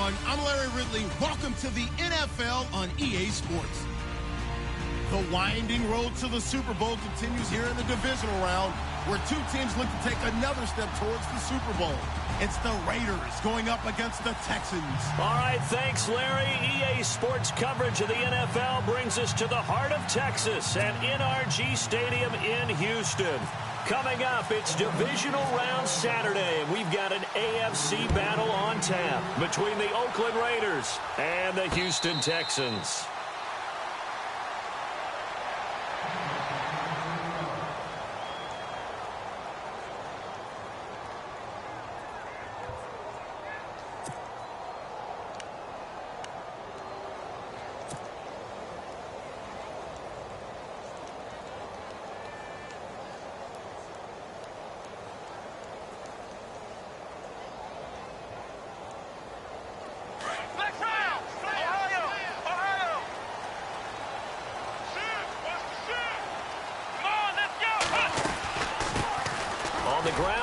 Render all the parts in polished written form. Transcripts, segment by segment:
everyone. I'm Larry Ridley. Welcome to the NFL on EA Sports. The winding road to the Super Bowl continues here in the divisional round, where two teams look to take another step towards the Super Bowl. It's the Raiders going up against the Texans. All right, thanks, Larry. EA Sports coverage of the NFL brings us to the heart of Texas at NRG Stadium in Houston. Coming up, it's Divisional Round Saturday, and we've got an AFC battle on tap between the Oakland Raiders and the Houston Texans.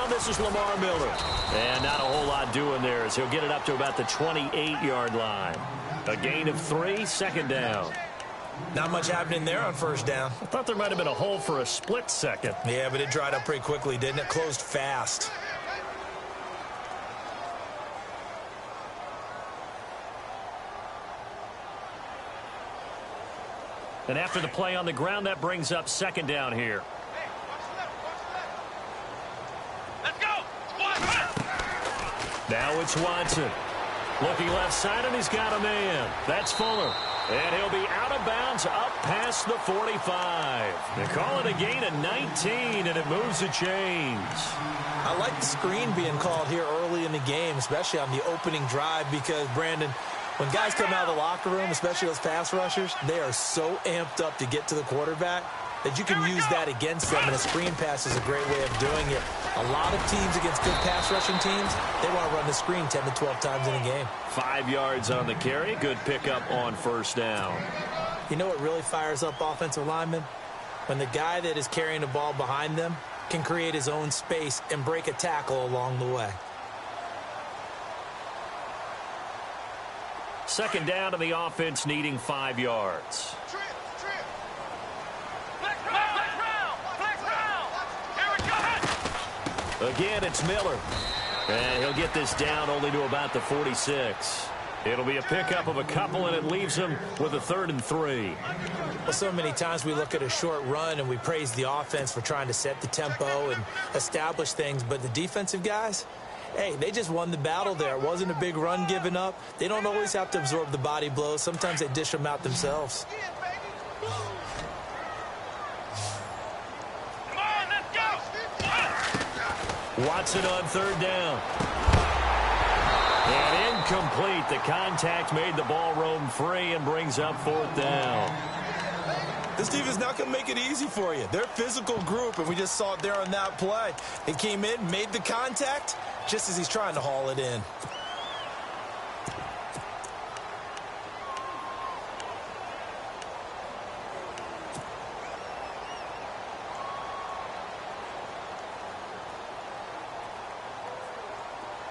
This is Lamar Miller. And not a whole lot doing there as he'll get it up to about the 28-yard line. A gain of 3, second down. Not much happening there on first down. I thought there might have been a hole for a split second. Yeah, but it dried up pretty quickly, didn't it? Closed fast. And after the play on the ground, that brings up second down here. Now it's Watson. Looking left side, and he's got a man. That's Fuller. And he'll be out of bounds up past the 45. They call it a gain of 19, and it moves the chains. I like the screen being called here early in the game, especially on the opening drive, because, Brandon, when guys come out of the locker room, especially those pass rushers, they are so amped up to get to the quarterback that you can use that against them, and a screen pass is a great way of doing it. A lot of teams against good pass rushing teams, they want to run the screen 10 to 12 times in a game. 5 yards on the carry. Good pickup on first down. You know what really fires up offensive linemen? When the guy that is carrying the ball behind them can create his own space and break a tackle along the way. Second down, and the offense needing 5 yards. Again, it's Miller. And he'll get this down only to about the 46. It'll be a pickup of a couple, and it leaves him with a 3rd and 3. Well, so many times we look at a short run and we praise the offense for trying to set the tempo and establish things, but the defensive guys, hey, they just won the battle there. It wasn't a big run given up. They don't always have to absorb the body blows. Sometimes they dish them out themselves. Watson on 3rd down. And incomplete. The contact made the ball roam free and brings up 4th down. This team is not going to make it easy for you. They're a physical group, and we just saw it there on that play. They came in, made the contact, just as he's trying to haul it in.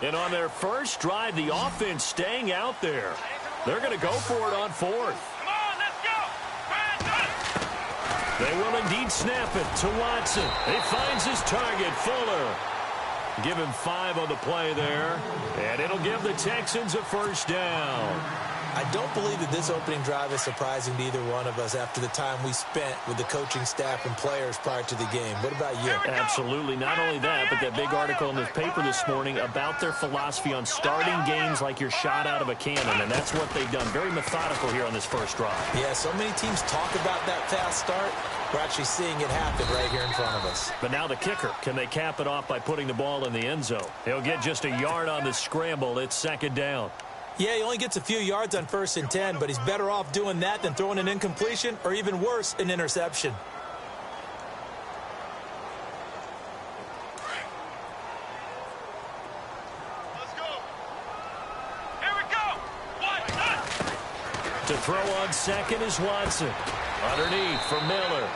And on their first drive, the offense staying out there. They're going to go for it on 4th. They will indeed snap it to Watson. He finds his target, Fuller. Give him 5 on the play there. And it'll give the Texans a first down. I don't believe that this opening drive is surprising to either one of us after the time we spent with the coaching staff and players prior to the game. What about you? Absolutely. Not only that, but that big article in the paper this morning about their philosophy on starting games like you're shot out of a cannon, and that's what they've done. Very methodical here on this first drive. Yeah, so many teams talk about that fast start. We're actually seeing it happen right here in front of us. But now the kicker. Can they cap it off by putting the ball in the end zone? He'll get just a yard on the scramble. It's second down. Yeah, he only gets a few yards on 1st and 10, but he's better off doing that than throwing an incompletion or, even worse, an interception. Let's go. Here we go. Watson. To throw on second is Watson. Underneath for Miller.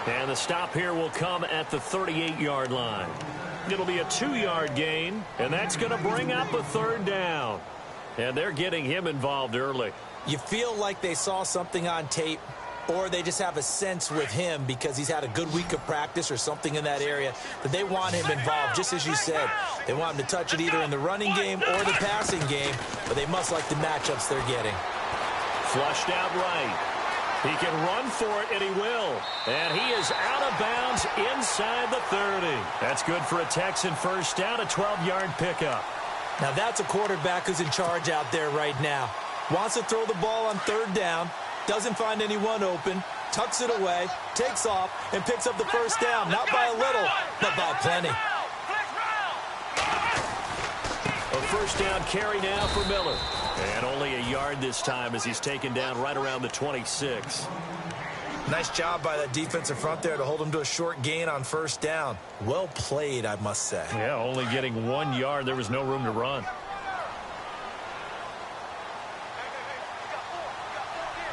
And the stop here will come at the 38-yard line. It'll be a 2-yard gain, and that's going to bring up a 3rd down. And they're getting him involved early. You feel like they saw something on tape, or they just have a sense with him because he's had a good week of practice or something in that area that they want him involved, just as you said. They want him to touch it either in the running game or the passing game, but they must like the matchups they're getting. Flushed out right. He can run for it, and he will. And he is out of bounds inside the 30. That's good for a Texan first down, a 12-yard pickup. Now that's a quarterback who's in charge out there right now. Wants to throw the ball on third down, doesn't find anyone open, tucks it away, takes off, and picks up the first down. Not by a little, but by plenty. A first down carry now for Miller. And only a yard this time as he's taken down right around the 26. Nice job by that defensive front there to hold him to a short gain on first down. Well played, I must say. Yeah, only getting 1 yard. There was no room to run.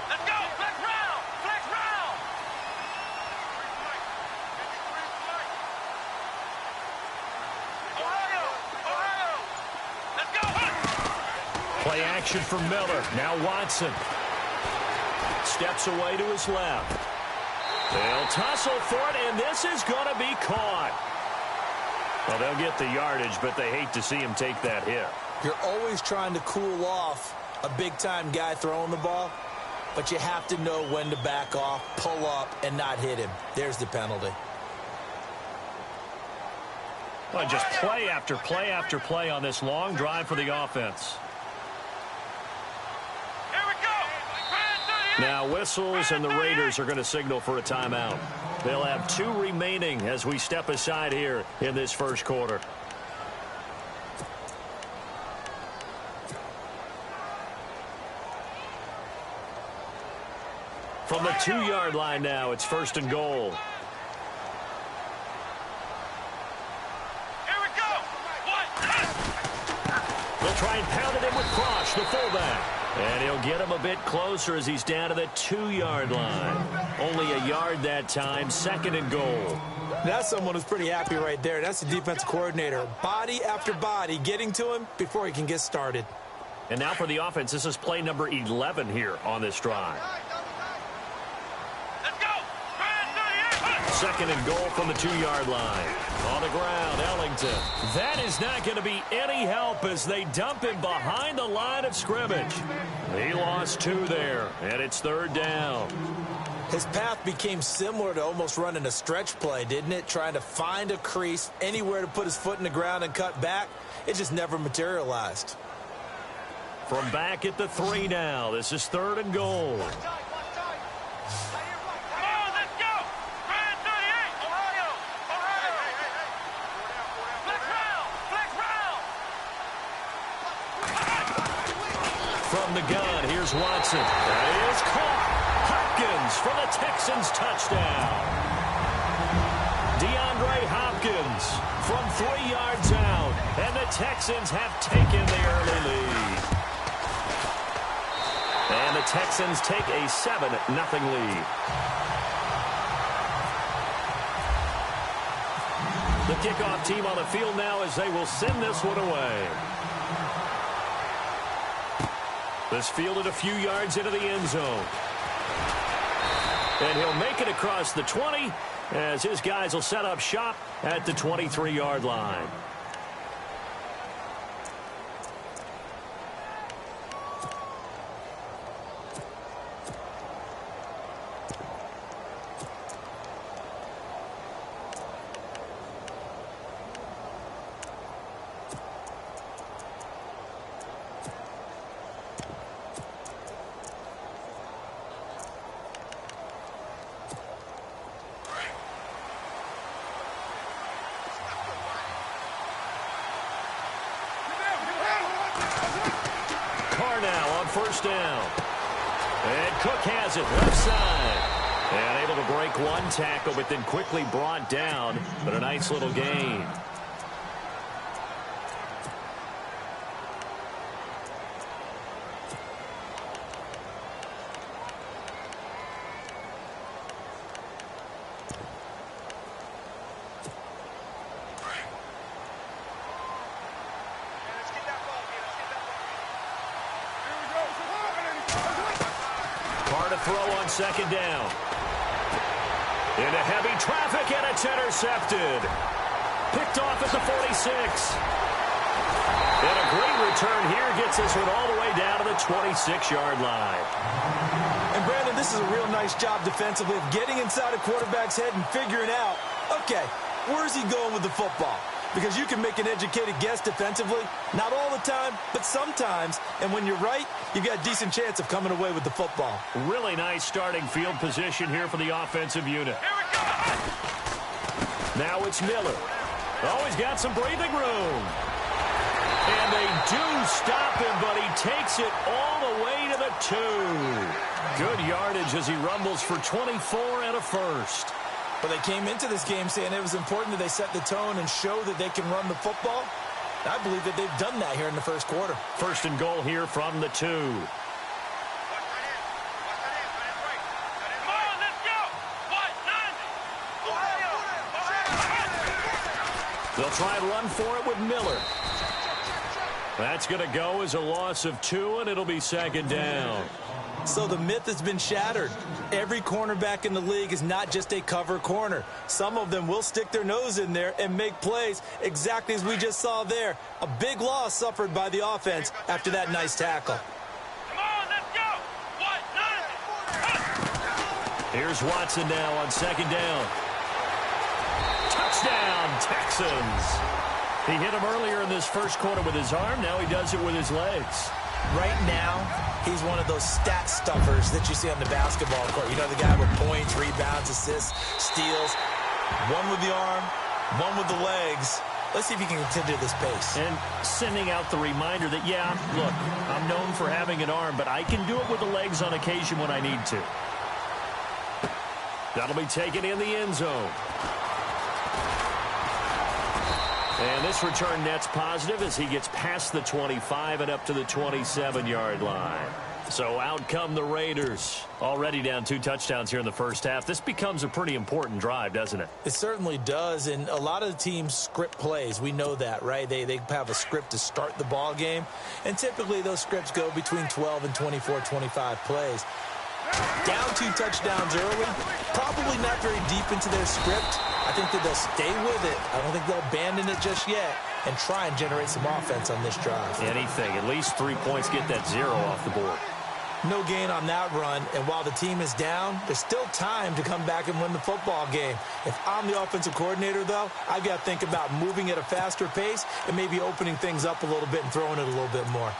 Let's go! Flex round! Flex round! Ohio! Ohio! Let's go! Play action for Miller. Now Watson. Steps away to his left. They'll tussle for it, and this is going to be caught. Well, they'll get the yardage, but they hate to see him take that hit. You're always trying to cool off a big-time guy throwing the ball, but you have to know when to back off, pull up, and not hit him. There's the penalty. Well, just play after play after play on this long drive for the offense. Now whistles, and the Raiders are going to signal for a timeout. They'll have 2 remaining as we step aside here in this first quarter. From the 2-yard line now, it's first and goal. Here we go! They'll try and pound it in with Cross, the fullback. And he'll get him a bit closer as he's down to the 2-yard line. Only a yard that time, second and goal. That's someone who's pretty happy right there. That's the defense coordinator. Body after body getting to him before he can get started. And now for the offense, this is play number 11 here on this drive. Let's go! Second and goal from the 2-yard line. On the ground, Ellington. That is not going to be any help as they dump him behind the line of scrimmage. He lost 2 there, and it's third down. His path became similar to almost running a stretch play, didn't it? Trying to find a crease, anywhere to put his foot in the ground and cut back. It just never materialized. From back at the 3 now, this is third and goal. From the gun, here's Watson. That is caught. Hopkins for the Texans touchdown. DeAndre Hopkins from 3 yards out. And the Texans have taken the early lead. And the Texans take a 7-0 lead. The kickoff team on the field now as they will send this one away. This fielded a few yards into the end zone. And he'll make it across the 20 as his guys will set up shop at the 23-yard line. First down. And Cook has it left side. And able to break one tackle, but then quickly brought down. But a nice little gain. on second down. Into heavy traffic, and it's intercepted. Picked off at the 46. And a great return here gets this one all the way down to the 26-yard line. And, Brandon, this is a real nice job defensively of getting inside a quarterback's head and figuring out, okay, where's he going with the football? Because you can make an educated guess defensively, not all the time, but sometimes. And when you're right, you've got a decent chance of coming away with the football. Really nice starting field position here for the offensive unit. Here we go. Now it's Miller. Oh, he's got some breathing room. And they do stop him, but he takes it all the way to the 2. Good yardage as he rumbles for 24 and a first. But they came into this game saying it was important that they set the tone and show that they can run the football. I believe that they've done that here in the first quarter. First and goal here from the 2. Come on, let's go. What? 90. They'll try and run for it with Miller. That's going to go as a loss of 2, and it'll be second down. So the myth has been shattered. Every cornerback in the league is not just a cover corner. Some of them will stick their nose in there and make plays exactly as we just saw there. A big loss suffered by the offense after that nice tackle. Come on, let's go. What? 90. Here's Watson now on second down. Touchdown, Texans. He hit him earlier in this first quarter with his arm. Now he does it with his legs. Right now, he's one of those stat stuffers that you see on the basketball court. You know, the guy with points, rebounds, assists, steals. One with the arm, one with the legs. Let's see if he can continue this pace. And sending out the reminder that, yeah, look, I'm known for having an arm, but I can do it with the legs on occasion when I need to. That'll be taken in the end zone. And this return net's positive as he gets past the 25 and up to the 27-yard line. So out come the Raiders. Already down 2 touchdowns here in the first half. This becomes a pretty important drive, doesn't it? It certainly does, and a lot of the teams script plays. We know that, right? They have a script to start the ball game, and typically those scripts go between 12 and 24, 25 plays. Down 2 touchdowns early, probably not very deep into their script. I think that they'll stay with it. I don't think they'll abandon it just yet and try and generate some offense on this drive. Anything. At least 3 points, get that 0 off the board. No gain on that run, and while the team is down, there's still time to come back and win the football game. If I'm the offensive coordinator, though, I've got to think about moving at a faster pace and maybe opening things up a little bit and throwing it a little bit more.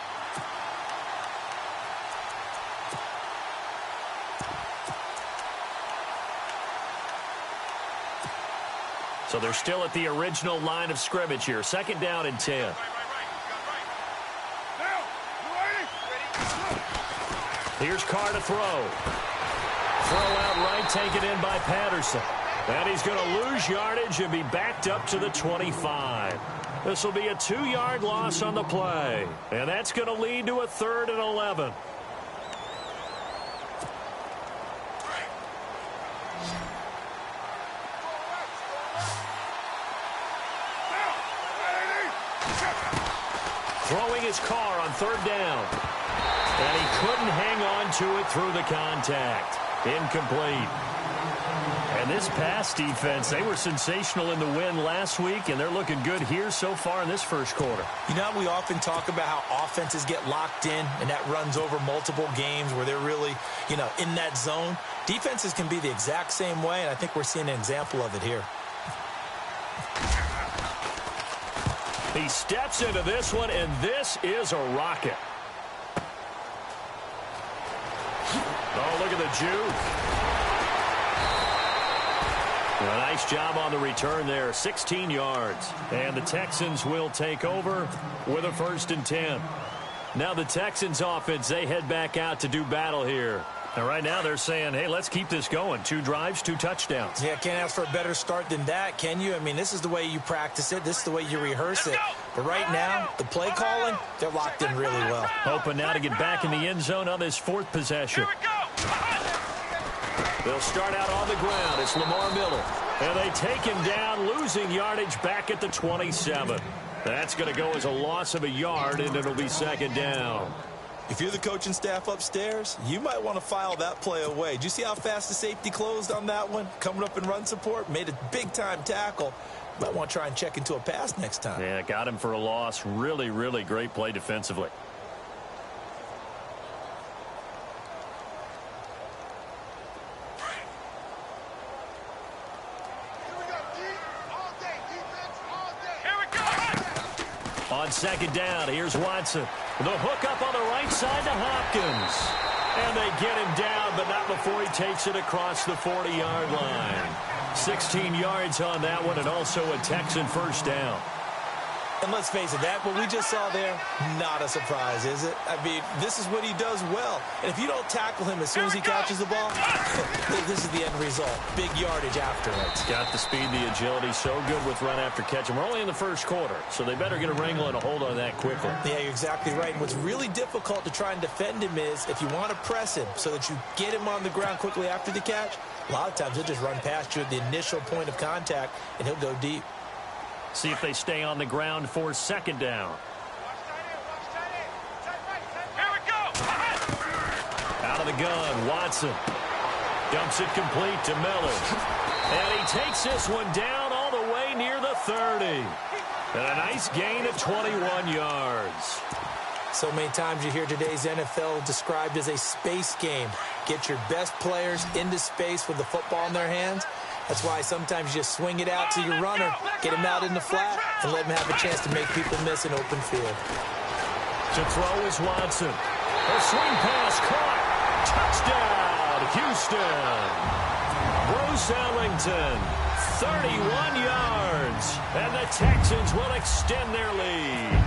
So they're still at the original line of scrimmage here. Second down and 10. Here's Carr to throw. Throw out right, taken in by Patterson. And he's going to lose yardage and be backed up to the 25. This will be a 2-yard loss on the play. And that's going to lead to a 3rd and 11. Throwing his Carr on 3rd down. And he couldn't hang on to it through the contact. Incomplete. And this pass defense, they were sensational in the win last week, and they're looking good here so far in this first quarter. You know, we often talk about how offenses get locked in, and that runs over multiple games where they're really, in that zone. Defenses can be the exact same way, and I think we're seeing an example of it here. He steps into this one, and this is a rocket. Oh, look at the juke. A nice job on the return there, 16 yards. And the Texans will take over with a 1st and 10. Now the Texans offense, they head back out to do battle here. And right now they're saying, hey, let's keep this going. 2 drives, 2 touchdowns. Yeah, can't ask for a better start than that, can you? I mean, this is the way you practice it. This is the way you rehearse it. But right now, the play calling, they're locked in really well. Hoping now to get back in the end zone on this 4th possession. Here we go. They'll start out on the ground. It's Lamar Miller. And they take him down, losing yardage back at the 27. That's going to go as a loss of a yard, and it'll be 2nd down. If you're the coaching staff upstairs, you might want to file that play away. Did you see how fast the safety closed on that one? Coming up in run support, made a big-time tackle. Might want to try and check into a pass next time. Yeah, got him for a loss. Really, really great play defensively. On second down, here's Watson. The hook up on the right side to Hopkins. And they get him down, but not before he takes it across the 40-yard line. 16 yards on that one, and also a Texan first down. And let's face it, that what we just saw there, not a surprise, is it? I mean, this is what he does well. And if you don't tackle him as soon as he catches the ball, this is the end result. Big yardage after it. Got the speed, the agility, so good with run after catch. And we're only in the first quarter, so they better get a wrangle and a hold on that quickly. Yeah, you're exactly right. And what's really difficult to try and defend him is if you want to press him so that you get him on the ground quickly after the catch, a lot of times he'll just run past you at the initial point of contact, and he'll go deep. See if they stay on the ground for second down. Here we go. Out of the gun, Watson. Dumps it complete to Miller. And he takes this one down all the way near the 30. And a nice gain of 21 yards. So many times you hear today's NFL described as a space game. Get your best players into space with the football in their hands. That's why sometimes you just swing it out to your runner, get him out in the flat, and let him have a chance to make people miss an open field. To throw is Watson. A swing pass caught. Touchdown, Houston. Bruce Ellington, 31 yards. And the Texans will extend their lead.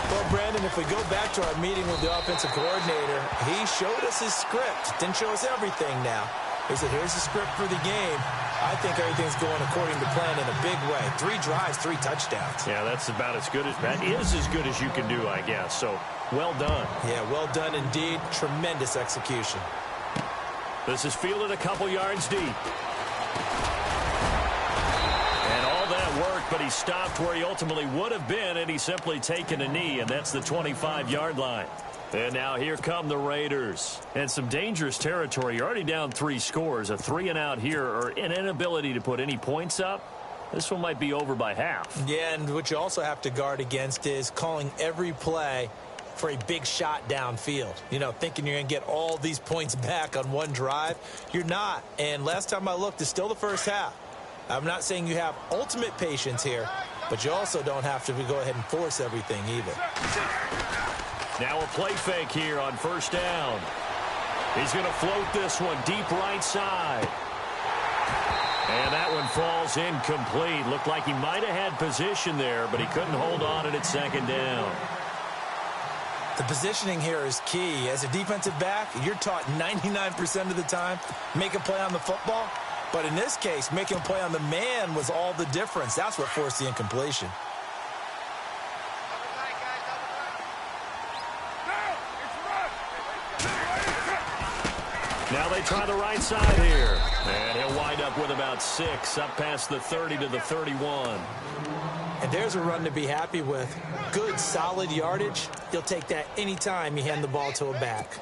Well, Brandon, if we go back to our meeting with the offensive coordinator, he showed us his script. Didn't show us everything now. He said, here's the script for the game. I think everything's going according to plan in a big way. 3 drives, 3 touchdowns. Yeah, that's about as good as that is as good as you can do, I guess. So, well done. Yeah, well done indeed. Tremendous execution. This is fielded a couple yards deep. And all that work, but he stopped where he ultimately would have been, and he's simply taken a knee, and that's the 25-yard line. And now here come the Raiders. And some dangerous territory. You're already down 3 scores. A 3-and-out here, or an inability to put any points up. This one might be over by half. Yeah, and what you also have to guard against is calling every play for a big shot downfield. You know, thinking you're going to get all these points back on one drive. You're not. And last time I looked, it's still the first half. I'm not saying you have ultimate patience here, but you also don't have to go ahead and force everything either. Now a play fake here on first down. He's going to float this one deep right side. And that one falls incomplete. Looked like he might have had position there, but he couldn't hold on at second down. The positioning here is key. As a defensive back, you're taught 99% of the time, make a play on the football. But in this case, making a play on the man was all the difference. That's what forced the incompletion. Now they try the right side here. And he'll wind up with about 6, up past the 30 to the 31. And there's a run to be happy with. Good, solid yardage. You'll take that anytime you hand the ball to a back.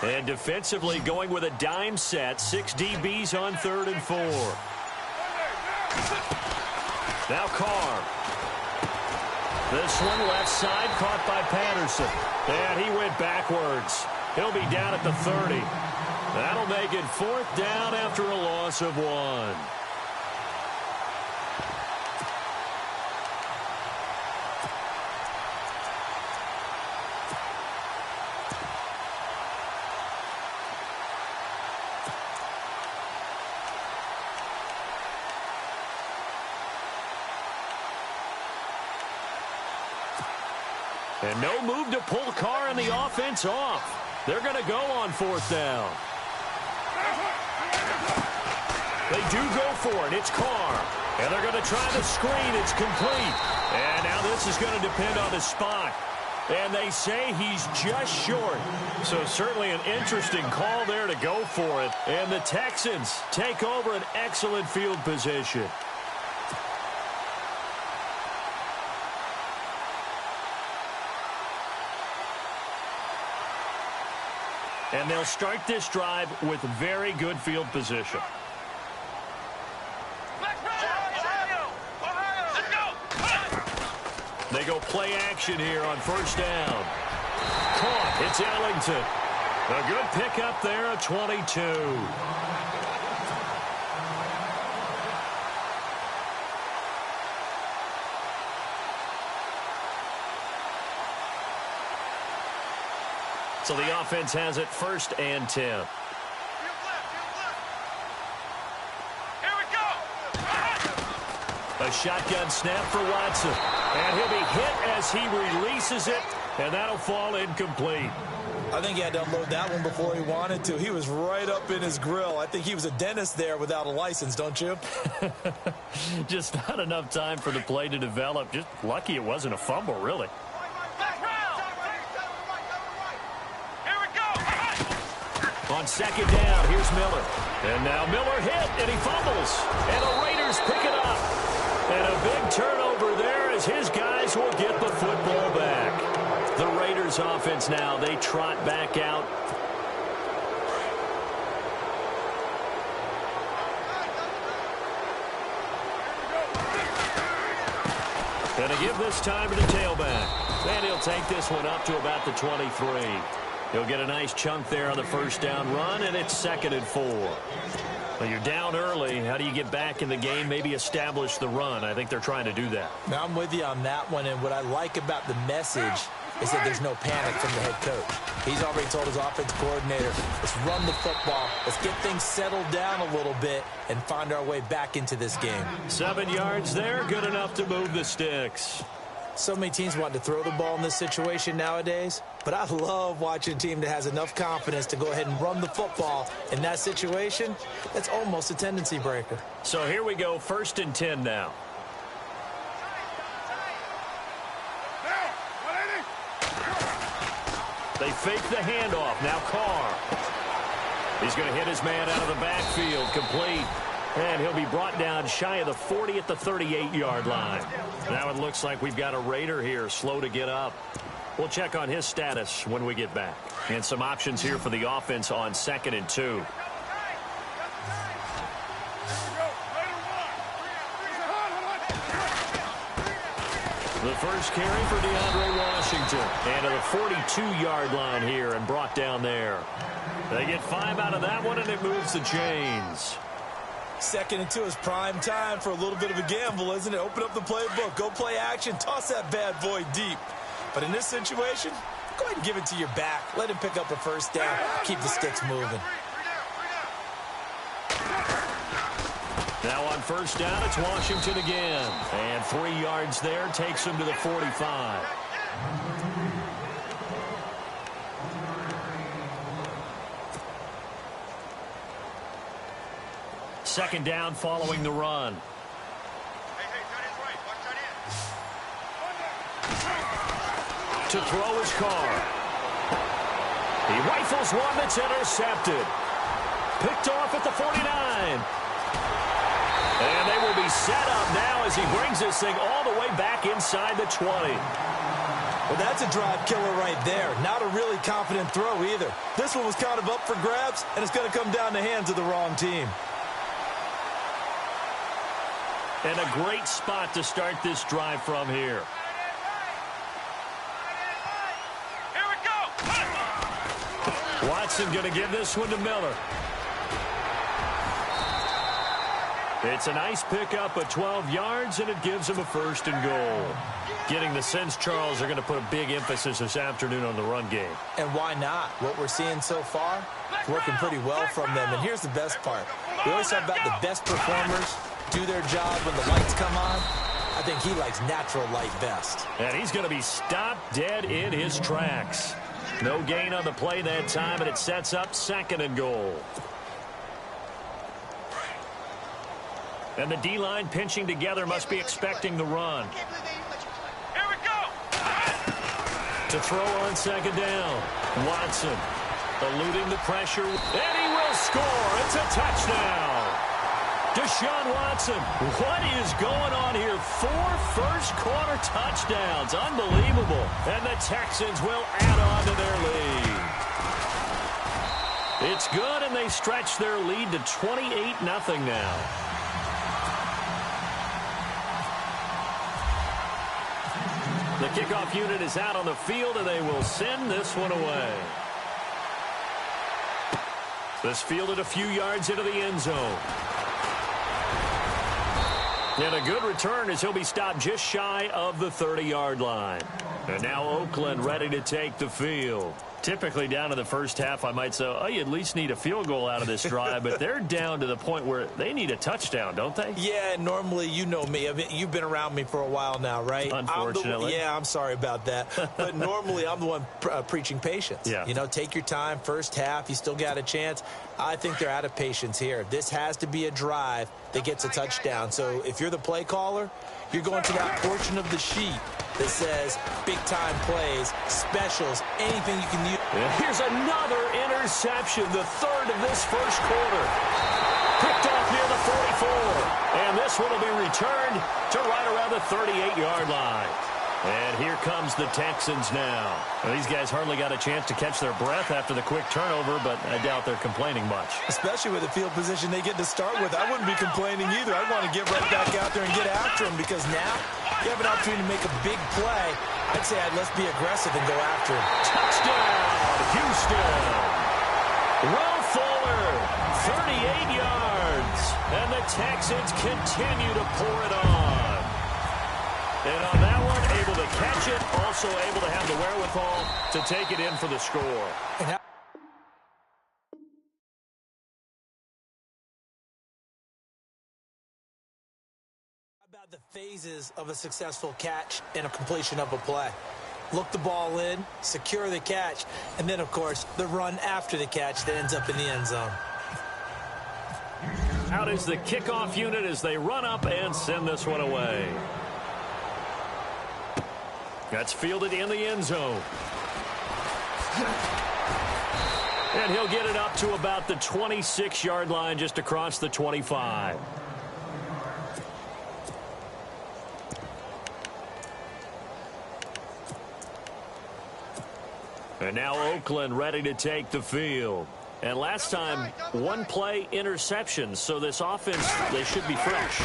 And defensively going with a dime set. 6 DBs on 3rd and 4. Now Carr. This one left side caught by Patterson. And he went backwards. He'll be down at the 30. That'll make it 4th down after a loss of 1. And no move to pull Carr and the offense off. They're going to go on 4th down. They do go for it. It's Carr. And they're going to try the screen. It's complete. And now this is going to depend on his spot. And they say he's just short. So certainly an interesting call there to go for it. And the Texans take over an excellent field position. And they'll start this drive with very good field position. They go play action here on first down. Caught. It's Ellington. A good pickup there at 22. So the offense has it 1st and 10. A shotgun snap for Watson. And he'll be hit as he releases it, and that'll fall incomplete. I think he had to unload that one before he wanted to. He was right up in his grill. I think he was a dentist there without a license, don't you? Just not enough time for the play to develop. Just lucky it wasn't a fumble, really. On 2nd down, here's Miller. And now Miller hit, and he fumbles. And the Raiders pick it up. And a big turnover there as his guys will get the football back. The Raiders offense now, they trot back out. Going to give this time to the tailback. And he'll take this one up to about the 23. He'll get a nice chunk there on the first down run, and it's 2nd and 4. Well, you're down early. How do you get back in the game, maybe establish the run? I think they're trying to do that. Now, I'm with you on that one, and what I like about the message is that there's no panic from the head coach. He's already told his offense coordinator, let's run the football, let's get things settled down a little bit and find our way back into this game. 7 yards there, good enough to move the sticks. So many teams want to throw the ball in this situation nowadays, but I love watching a team that has enough confidence to go ahead and run the football. In that situation, that's almost a tendency breaker. So here we go, 1st and 10 now. They fake the handoff. Now Carr. He's going to hit his man out of the backfield. Complete. And he'll be brought down shy of the 40 at the 38-yard line. Now it looks like we've got a Raider here, slow to get up. We'll check on his status when we get back. And some options here for the offense on 2nd and 2. The first carry for DeAndre Washington. And to the 42-yard line here and brought down there. They get 5 out of that one, and it moves the chains. 2nd and 2 is prime time for a little bit of a gamble, isn't it? Open up the playbook, go play action, toss that bad boy deep. But in this situation, go ahead and give it to your back. Let him pick up a first down, keep the sticks moving. Now on first down, it's Washington again. And 3 yards there takes him to the 45. Second down following the run. To throw his Carr. He rifles one that's intercepted. Picked off at the 49. And they will be set up now as he brings this thing all the way back inside the 20. Well, that's a drive killer right there. Not a really confident throw either. This one was kind of up for grabs, and it's going to come down the hands of the wrong team. And a great spot to start this drive from here. Here we go. Watson going to give this one to Miller. It's a nice pickup of 12 yards, and it gives him a 1st and goal. Getting the sense Charles are going to put a big emphasis this afternoon on the run game. And why not? What we're seeing so far, working pretty well from them. And here's the best part. We always talk about the best performers do their job when the lights come on. I think he likes natural light best. And he's going to be stopped dead in his tracks. No gain on the play that time, and it sets up 2nd and goal. And the D-line pinching together must be expecting the run. Here we go. To throw on second down. Watson eluding the pressure. And he will score. It's a touchdown. Deshaun Watson. What is going on here? 4 first-quarter touchdowns. Unbelievable. And the Texans will add on to their lead. It's good, and they stretch their lead to 28-0 now. The kickoff unit is out on the field, and they will send this one away. This fielded a few yards into the end zone. And a good return as he'll be stopped just shy of the 30-yard line. And now Oakland ready to take the field. Typically down in the first half, I might say, oh, you at least need a field goal out of this drive, but they're down to the point where they need a touchdown, don't they? Yeah, normally, you know me. I mean, you've been around me for a while now, right? Unfortunately. I'm sorry about that. But normally, I'm the one preaching patience. Yeah. You know, take your time. First half, you still got a chance. I think they're out of patience here. This has to be a drive that gets a touchdown. So if you're the play caller, you're going to that portion of the sheet that says big-time plays, specials, anything you can use. Here's another interception, the third of this first quarter. Picked off near the 44. And this one will be returned to right around the 38-yard line. And here comes the Texans now. Well, these guys hardly got a chance to catch their breath after the quick turnover, but I doubt they're complaining much. Especially with the field position they get to start with. I wouldn't be complaining either. I'd want to get right back out there and get after them, because now you have an opportunity to make a big play. I'd say let's be aggressive and go after him. Touchdown, Houston. Will Fuller, 38 yards. And the Texans continue to pour it on. And on that one, able to catch it, also able to have the wherewithal to take it in for the score. How about the phases of a successful catch and a completion of a play? Look the ball in, secure the catch, and then, of course, the run after the catch that ends up in the end zone. Out is the kickoff unit as they run up and send this one away. That's fielded in the end zone. And he'll get it up to about the 26-yard line, just across the 25. And now Oakland ready to take the field. And last time, one play interception. So this offense, they should be fresh.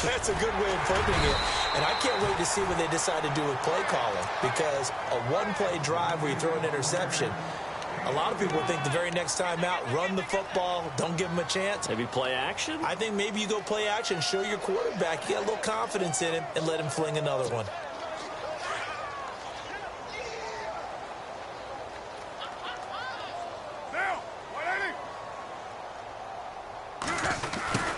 That's a good way of putting it. And I can't wait to see what they decide to do with play calling, because a one-play drive where you throw an interception, a lot of people think the very next time out, run the football, don't give them a chance. Maybe play action? I think maybe you go play action, show your quarterback you got a little confidence in him, and let him fling another one.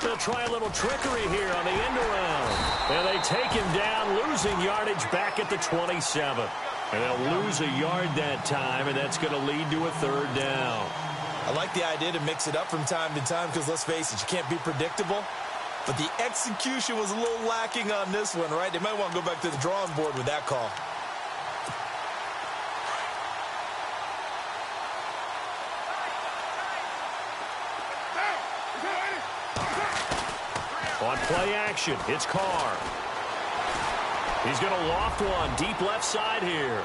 They'll try a little trickery here on the end around. And they take him down, losing yardage back at the 27. And they'll lose a yard that time, and that's going to lead to a third down. I like the idea to mix it up from time to time, because let's face it, you can't be predictable. But the execution was a little lacking on this one, right? They might want to go back to the drawing board with that call. On play action, it's Carr. He's going to loft one deep left side here.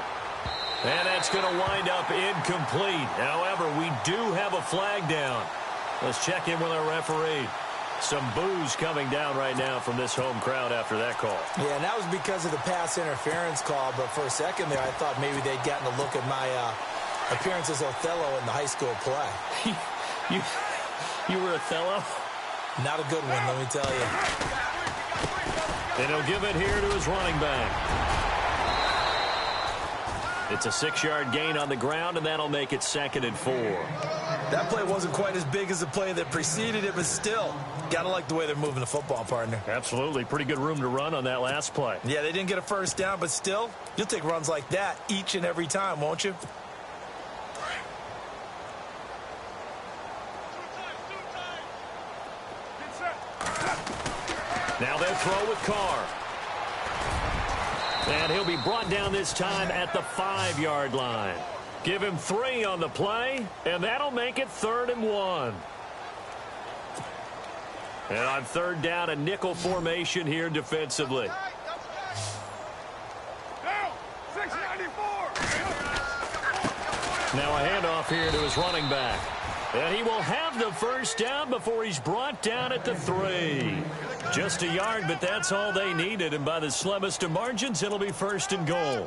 And that's going to wind up incomplete. However, we do have a flag down. Let's check in with our referee. Some boos coming down right now from this home crowd after that call. Yeah, and that was because of the pass interference call. But for a second there, I thought maybe they'd gotten a look at my appearance as Othello in the high school play. You were Othello? Not a good one, let me tell you. And he'll give it here to his running back. It's a 6-yard gain on the ground, and that'll make it 2nd and 4. That play wasn't quite as big as the play that preceded it, but still, got to like the way they're moving the football, partner. Absolutely. Pretty good room to run on that last play. Yeah, they didn't get a first down, but still, you'll take runs like that each and every time, won't you? Now they'll throw with Carr. And he'll be brought down this time at the 5-yard line. Give him 3 on the play, and that'll make it 3rd and 1. And on 3rd down, a nickel formation here defensively. Now a handoff here to his running back. And he will have the 1st down before he's brought down at the 3. Just a yard, but that's all they needed. And by the slimmest of margins, it'll be 1st and goal.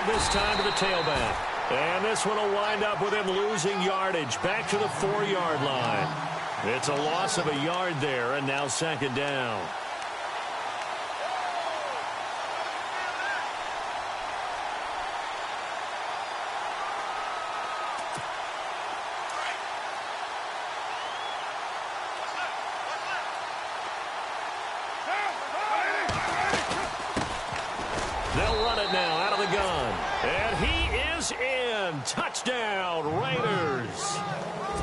This time to the tailback. And this one will wind up with him losing yardage back to the 4-yard line. It's a loss of a yard there, and now 2nd down. They'll run it now out of the gun. And he is in. Touchdown, Raiders.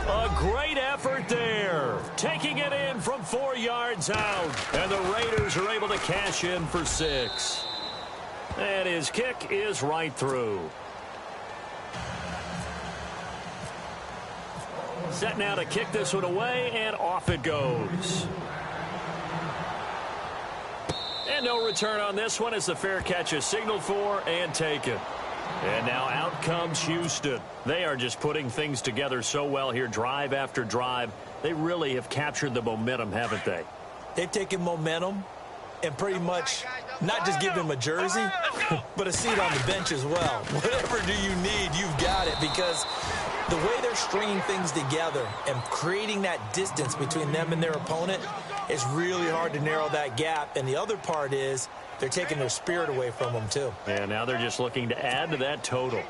A great effort there. Taking it in from 4 yards out. And the Raiders are able to cash in for 6. And his kick is right through. Set now to kick this one away, and off it goes. And no return on this one as the fair catch is signaled for and taken. And now out comes Houston. They are just putting things together so well here, drive after drive. They really have captured the momentum, haven't they? They've taken momentum and pretty much not just give them a jersey, but a seat on the bench as well. Whatever do you need, you've got it, because the way they're stringing things together and creating that distance between them and their opponent, it's really hard to narrow that gap. And the other part is they're taking their spirit away from them, too. And now they're just looking to add to that total.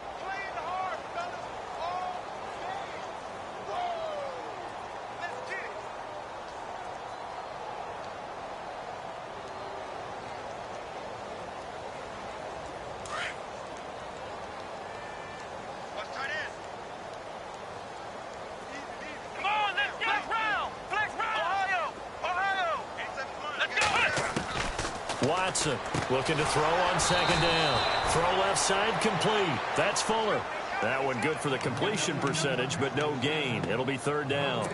Watson looking to throw on 2nd down. Throw left side complete. That's Fuller. That one good for the completion percentage, but no gain. It'll be 3rd down.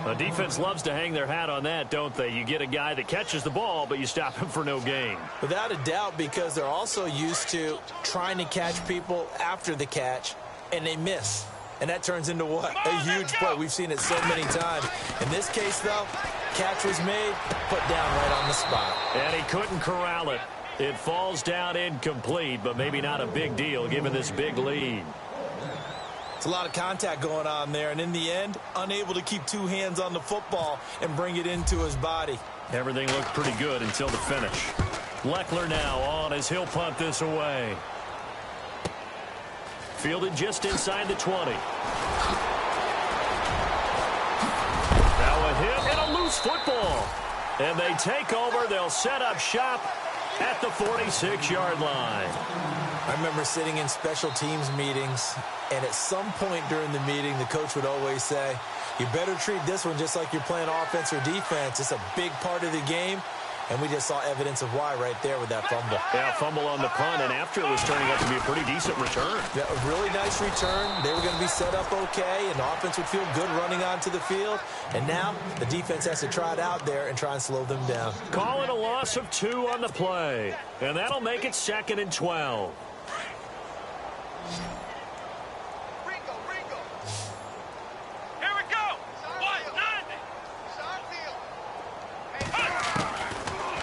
The defense loves to hang their hat on that, don't they? You get a guy that catches the ball, but you stop him for no gain. Without a doubt, because they're also used to trying to catch people after the catch, and they miss. And that turns into what? A huge play. We've seen it so many times. In this case, though, catch was made, put down right on the spot. And he couldn't corral it. It falls down incomplete, but maybe not a big deal given this big lead. It's a lot of contact going on there, and in the end, unable to keep 2 hands on the football and bring it into his body. Everything looked pretty good until the finish. Leckler now on as he'll punt this away. Fielded just inside the 20. Now a hit and a loose football. And they take over. They'll set up shop at the 46-yard line. I remember sitting in special teams meetings, and at some point during the meeting, the coach would always say, you better treat this one just like you're playing offense or defense. It's a big part of the game. And we just saw evidence of why right there with that fumble. Yeah, fumble on the punt, and after it was turning out to be a pretty decent return. Yeah, a really nice return. They were going to be set up okay, and the offense would feel good running onto the field. And now the defense has to try it out there and try and slow them down. Call it a loss of 2 on the play, and that'll make it 2nd and 12.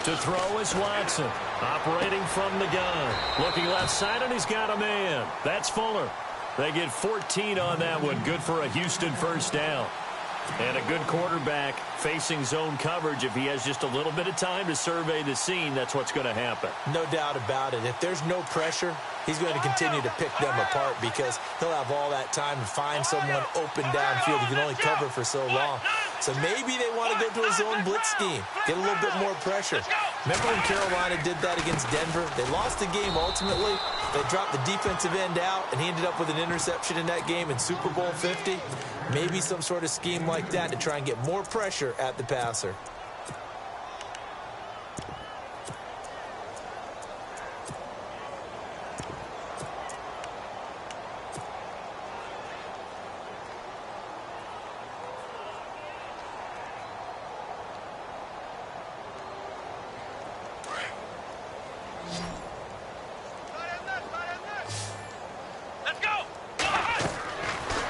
To throw is Watson, operating from the gun. Looking left side, and he's got a man. That's Fuller. They get 14 on that one. Good for a Houston 1st down. And a good quarterback facing zone coverage, if he has just a little bit of time to survey the scene, that's what's going to happen. No doubt about it. If there's no pressure, he's going to continue to pick them apart because he'll have all that time to find someone open downfield. He can only cover for so long. So maybe they want to go to a zone blitz scheme, get a little bit more pressure. Remember when Carolina did that against Denver? They lost the game ultimately. They dropped the defensive end out, and he ended up with an interception in that game in Super Bowl 50. Maybe some sort of scheme like that to try and get more pressure at the passer.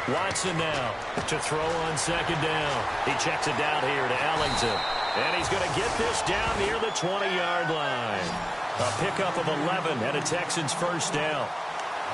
Watson now to throw on second down. He checks it down here to Ellington. And he's going to get this down near the 20-yard line. A pickup of 11 and a Texans first down.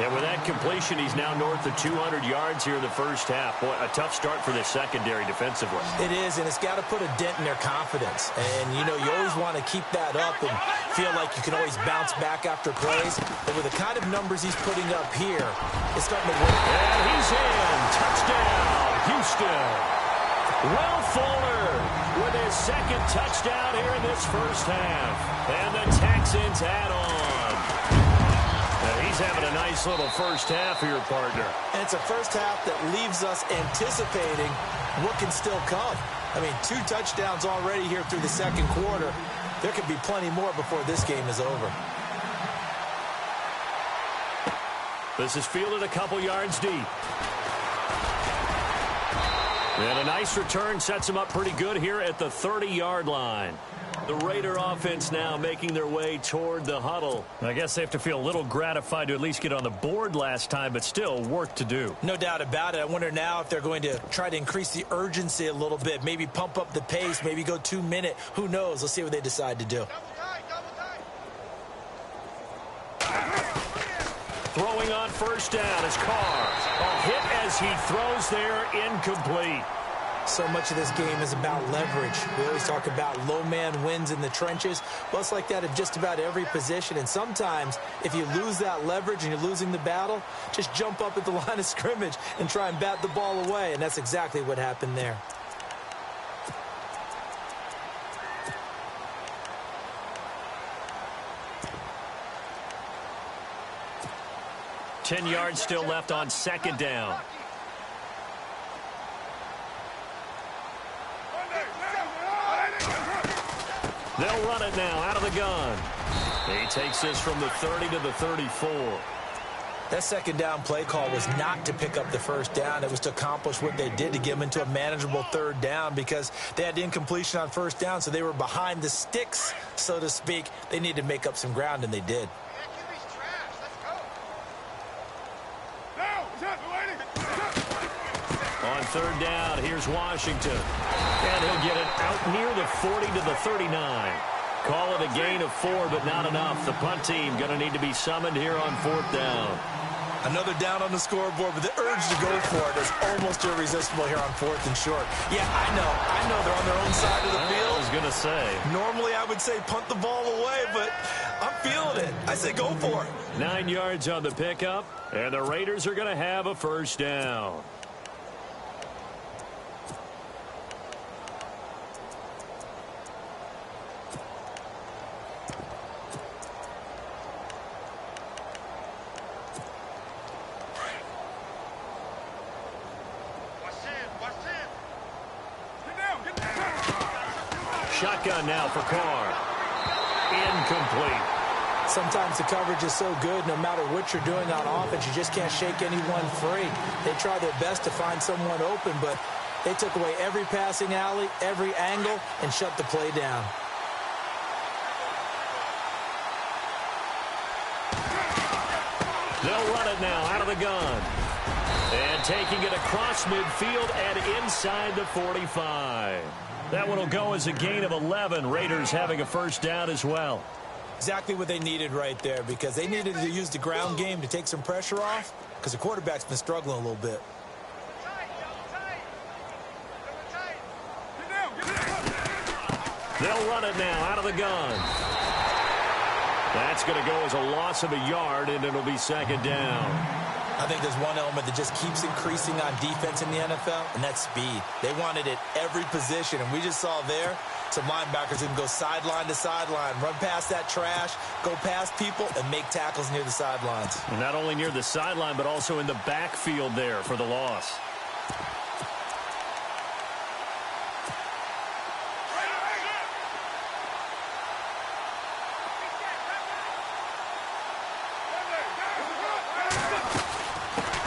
And with that completion, he's now north of 200 yards here in the first half. Boy, a tough start for this secondary defensively. It is, and it's got to put a dent in their confidence. And, you know, you always want to keep that up and feel like you can always bounce back after plays. But with the kind of numbers he's putting up here, it's starting to work. And he's in. Touchdown, Houston. Will Fuller with his second touchdown here in this first half. And the Texans add on. He's having a nice little first half here, partner. And it's a first half that leaves us anticipating what can still come. I mean, 2 touchdowns already here through the second quarter. There could be plenty more before this game is over. This is fielded a couple yards deep. And a nice return sets him up pretty good here at the 30-yard line. The Raider offense now making their way toward the huddle. I guess they have to feel a little gratified to at least get on the board last time, but still work to do. No doubt about it. I wonder now if they're going to try to increase the urgency a little bit, maybe pump up the pace, maybe go 2-minute. Who knows? Let's see what they decide to do. Throwing on first down is Carr. A hit as he throws there, incomplete. So much of this game is about leverage. We always talk about low man wins in the trenches. Well, it's like that at just about every position. And sometimes, if you lose that leverage and you're losing the battle, just jump up at the line of scrimmage and try and bat the ball away. And that's exactly what happened there. Ten yards still left on second down. They'll run it now out of the gun. He takes this from the 30 to the 34. That second down play call was not to pick up the first down. It was to accomplish what they did to get them into a manageable third down because they had incompletion on first down, so they were behind the sticks, so to speak. They needed to make up some ground, and they did. On third down, here's Washington. And he'll get it out near the 40 to the 39. Call it a gain of 4, but not enough. The punt team going to need to be summoned here on fourth down. Another down on the scoreboard, but the urge to go for it is almost irresistible here on fourth and short. Yeah, I know they're on their own side of the field. I was going to say. Normally I would say punt the ball away, but I'm feeling it. I say go for it. 9 yards on the pickup, and the Raiders are going to have a first down. Shotgun now for Carr. Incomplete. Sometimes the coverage is so good, no matter what you're doing on offense, you just can't shake anyone free. They try their best to find someone open, but they took away every passing alley, every angle, and shut the play down. They'll run it now out of the gun. And taking it across midfield and inside the 45. That one will go as a gain of 11. Raiders having a first down as well. Exactly what they needed right there because they needed to use the ground game to take some pressure off because the quarterback's been struggling a little bit. They'll run it now out of the gun. That's going to go as a loss of a yard, and it'll be second down. I think there's one element that just keeps increasing on defense in the NFL, and that's speed. They want it at every position, and we just saw there some linebackers who can go sideline to sideline, run past that trash, go past people, and make tackles near the sidelines. And not only near the sideline, but also in the backfield there for the loss.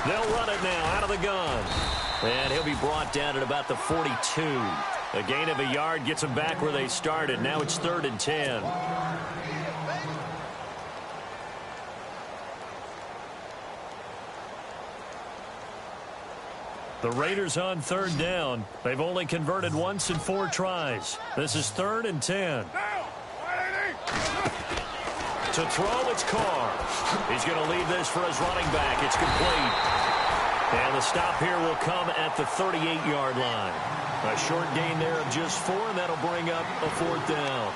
They'll run it now out of the gun. And he'll be brought down at about the 42. A gain of a yard gets them back where they started. Now it's 3rd and 10. The Raiders on 3rd down. They've only converted once in 4 tries. This is 3rd and 10. To throw, it's Carr. He's going to leave this for his running back. It's complete. And the stop here will come at the 38-yard line. A short gain there of just 4, and that'll bring up a 4th down.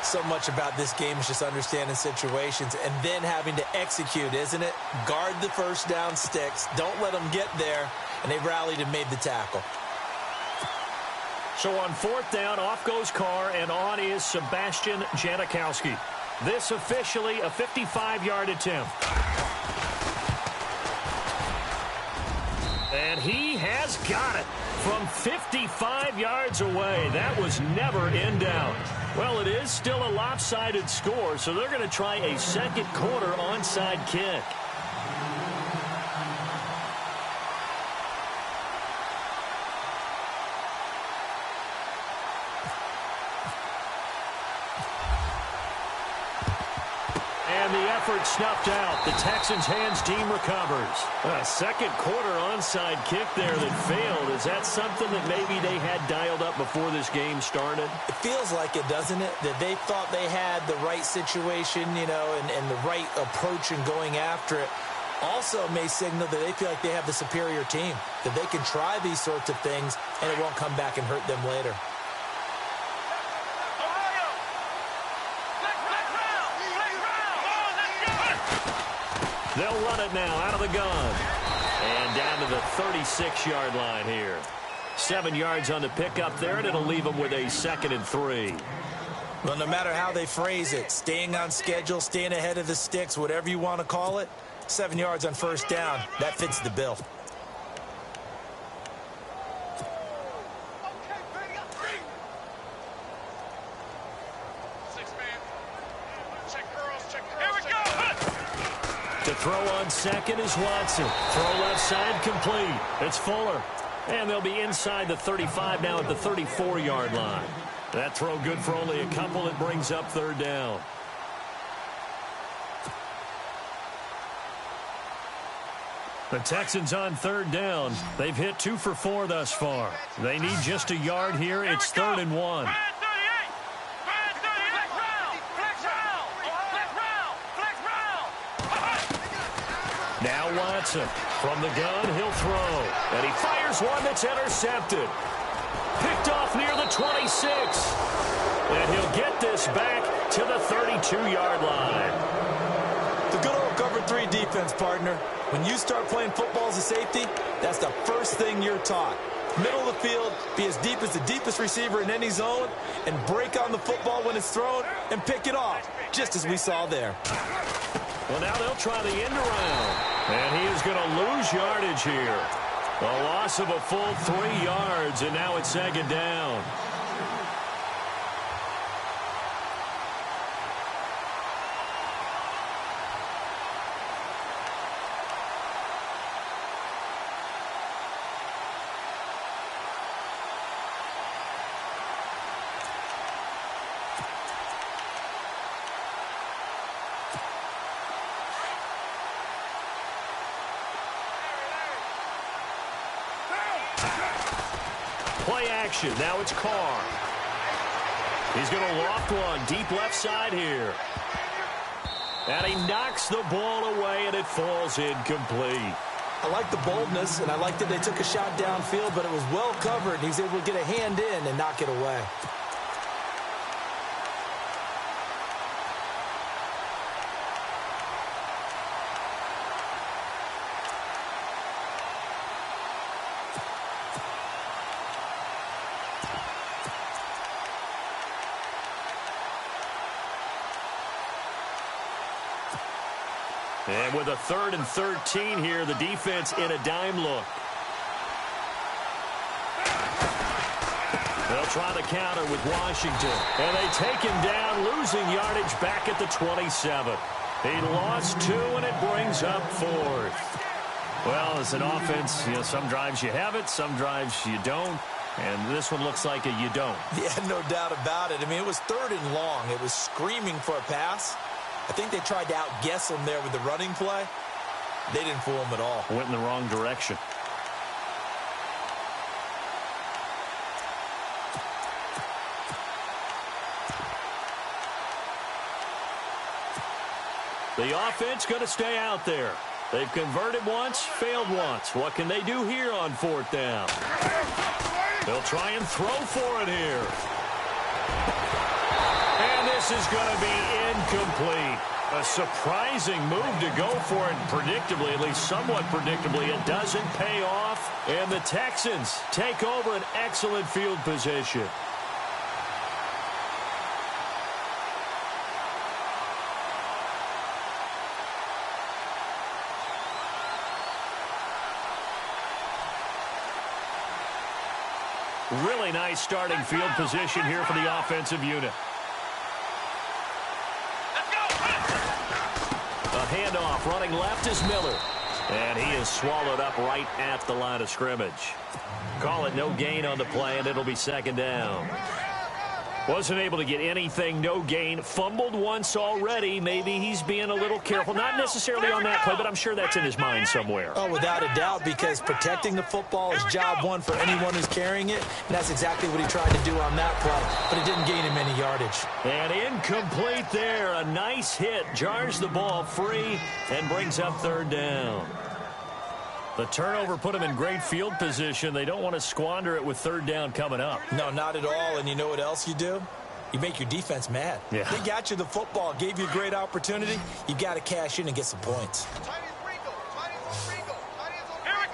So much about this game is just understanding situations and then having to execute, isn't it? Guard the first down sticks. Don't let them get there. And they rallied and made the tackle. So on 4th down, off goes Carr, and on is Sebastian Janikowski. This officially a 55-yard attempt. And he has got it from 55 yards away. That was never in doubt. Well, it is still a lopsided score, so they're going to try a second quarter onside kick. And the effort snuffed out. The Texans' hands team recovers. A second quarter onside kick there that failed. Is that something that maybe they had dialed up before this game started? It feels like it, doesn't it? That they thought they had the right situation, you know, and the right approach in going after it. Also may signal that they feel like they have the superior team, that they can try these sorts of things and it won't come back and hurt them later. They'll run it now out of the gun. And down to the 36-yard line here. 7 yards on the pickup there, and it'll leave them with a 2nd and 3. Well, no matter how they phrase it, staying on schedule, staying ahead of the sticks, whatever you want to call it, 7 yards on 1st down, that fits the bill. To throw on 2nd is Watson. Throw left side complete. It's Fuller. And they'll be inside the 35 now at the 34-yard line. That throw good for only a couple. It brings up 3rd down. The Texans on 3rd down. They've hit 2 for 4 thus far. They need just a yard here. It's 3rd and 1. Now Watson from the gun, he'll throw. And he fires one that's intercepted. Picked off near the 26. And he'll get this back to the 32-yard line. The good old cover 3 defense, partner. When you start playing football as a safety, that's the first thing you're taught. Middle of the field, be as deep as the deepest receiver in any zone, and break on the football when it's thrown and pick it off, just as we saw there. Well, now they'll try the end around. And he is going to lose yardage here. A loss of a full 3 yards, and now it's 2nd down. Play action. Now it's Carr. He's going to loft one deep left side here. And he knocks the ball away, and it falls incomplete. I like the boldness, and I like that they took a shot downfield, but it was well covered. He's able to get a hand in and knock it away. And with a 3rd and 13 here, the defense in a dime look. They'll try the counter with Washington. And they take him down, losing yardage back at the 27. He lost 2, and it brings up 4th. Well, as an offense, some drives you have it, some drives you don't. And this one looks like a you don't. Yeah, no doubt about it. I mean, it was 3rd and long. It was screaming for a pass. I think they tried to outguess him there with the running play. They didn't fool him at all. Went in the wrong direction. The offense going to stay out there. They've converted once, failed once. What can they do here on 4th down? They'll try and throw for it here. And this is going to be incomplete. A surprising move to go for it predictably, at least somewhat predictably. It doesn't pay off, and the Texans take over an excellent field position. Really nice starting field position here for the offensive unit. A handoff running left is Miller. And he is swallowed up right at the line of scrimmage. Call it no gain on the play, and it'll be 2nd down. Wasn't able to get anything, no gain. Fumbled once already. Maybe he's being a little careful. Not necessarily on that play, but I'm sure that's in his mind somewhere. Oh, without a doubt, because protecting the football is job one for anyone who's carrying it. And that's exactly what he tried to do on that play, but it didn't gain him any yardage. And incomplete there. A nice hit. Jars the ball free and brings up 3rd down. The turnover put them in great field position. They don't want to squander it with 3rd down coming up. No, not at all. And you know what else you do? You make your defense mad. Yeah. They got you the football, gave you a great opportunity. You got to cash in and get some points. Here we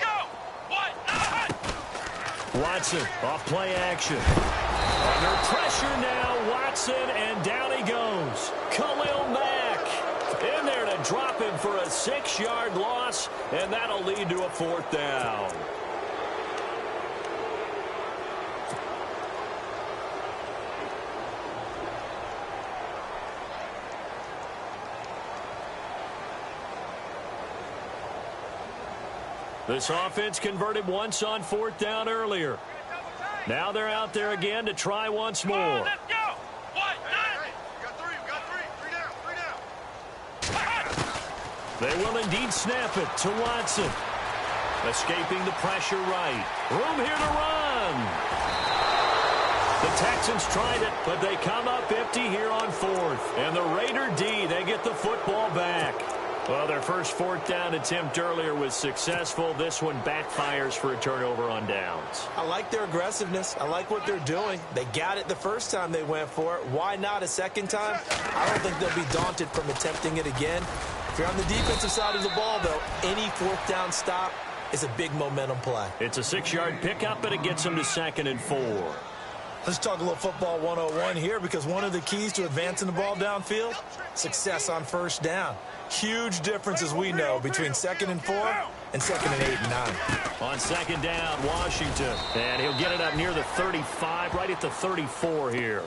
go. Watson off play action. Under pressure now, Watson, and down he goes. Khalil Mack in there to drop him for a 6-yard loss, and that'll lead to a 4th down. This offense converted once on 4th down earlier. Now they're out there again to try once more. Let's go. They will indeed snap it to Watson. Escaping the pressure right. Room here to run. The Texans tried it, but they come up empty here on 4th. And the Raider D, they get the football back. Well, their first 4th down attempt earlier was successful. This one backfires for a turnover on downs. I like their aggressiveness. I like what they're doing. They got it the first time they went for it. Why not a second time? I don't think they'll be daunted from attempting it again. If you're on the defensive side of the ball, though, any 4th down stop is a big momentum play. It's a 6-yard pickup, but it gets them to 2nd and 4. Let's talk a little football 101 here, because one of the keys to advancing the ball downfield, success on 1st down. Huge difference, as we know, between 2nd and 4 and 2nd and 8 and 9. On 2nd down, Washington. And he'll get it up near the 35, right at the 34 here.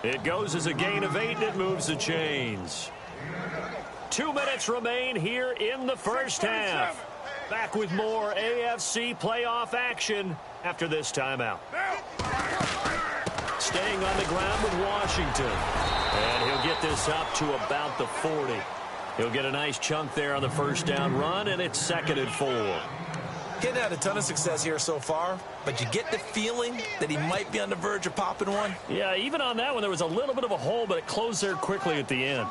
It goes as a gain of 8, and it moves the chains. 2 minutes remain here in the first half. Back with more AFC playoff action after this timeout. Staying on the ground with Washington. And he'll get this up to about the 40. He'll get a nice chunk there on the 1st down run, and it's 2nd and 4. Getting had a ton of success here so far, but you get the feeling that he might be on the verge of popping one. Yeah, even on that one, there was a little bit of a hole, but it closed there quickly at the end.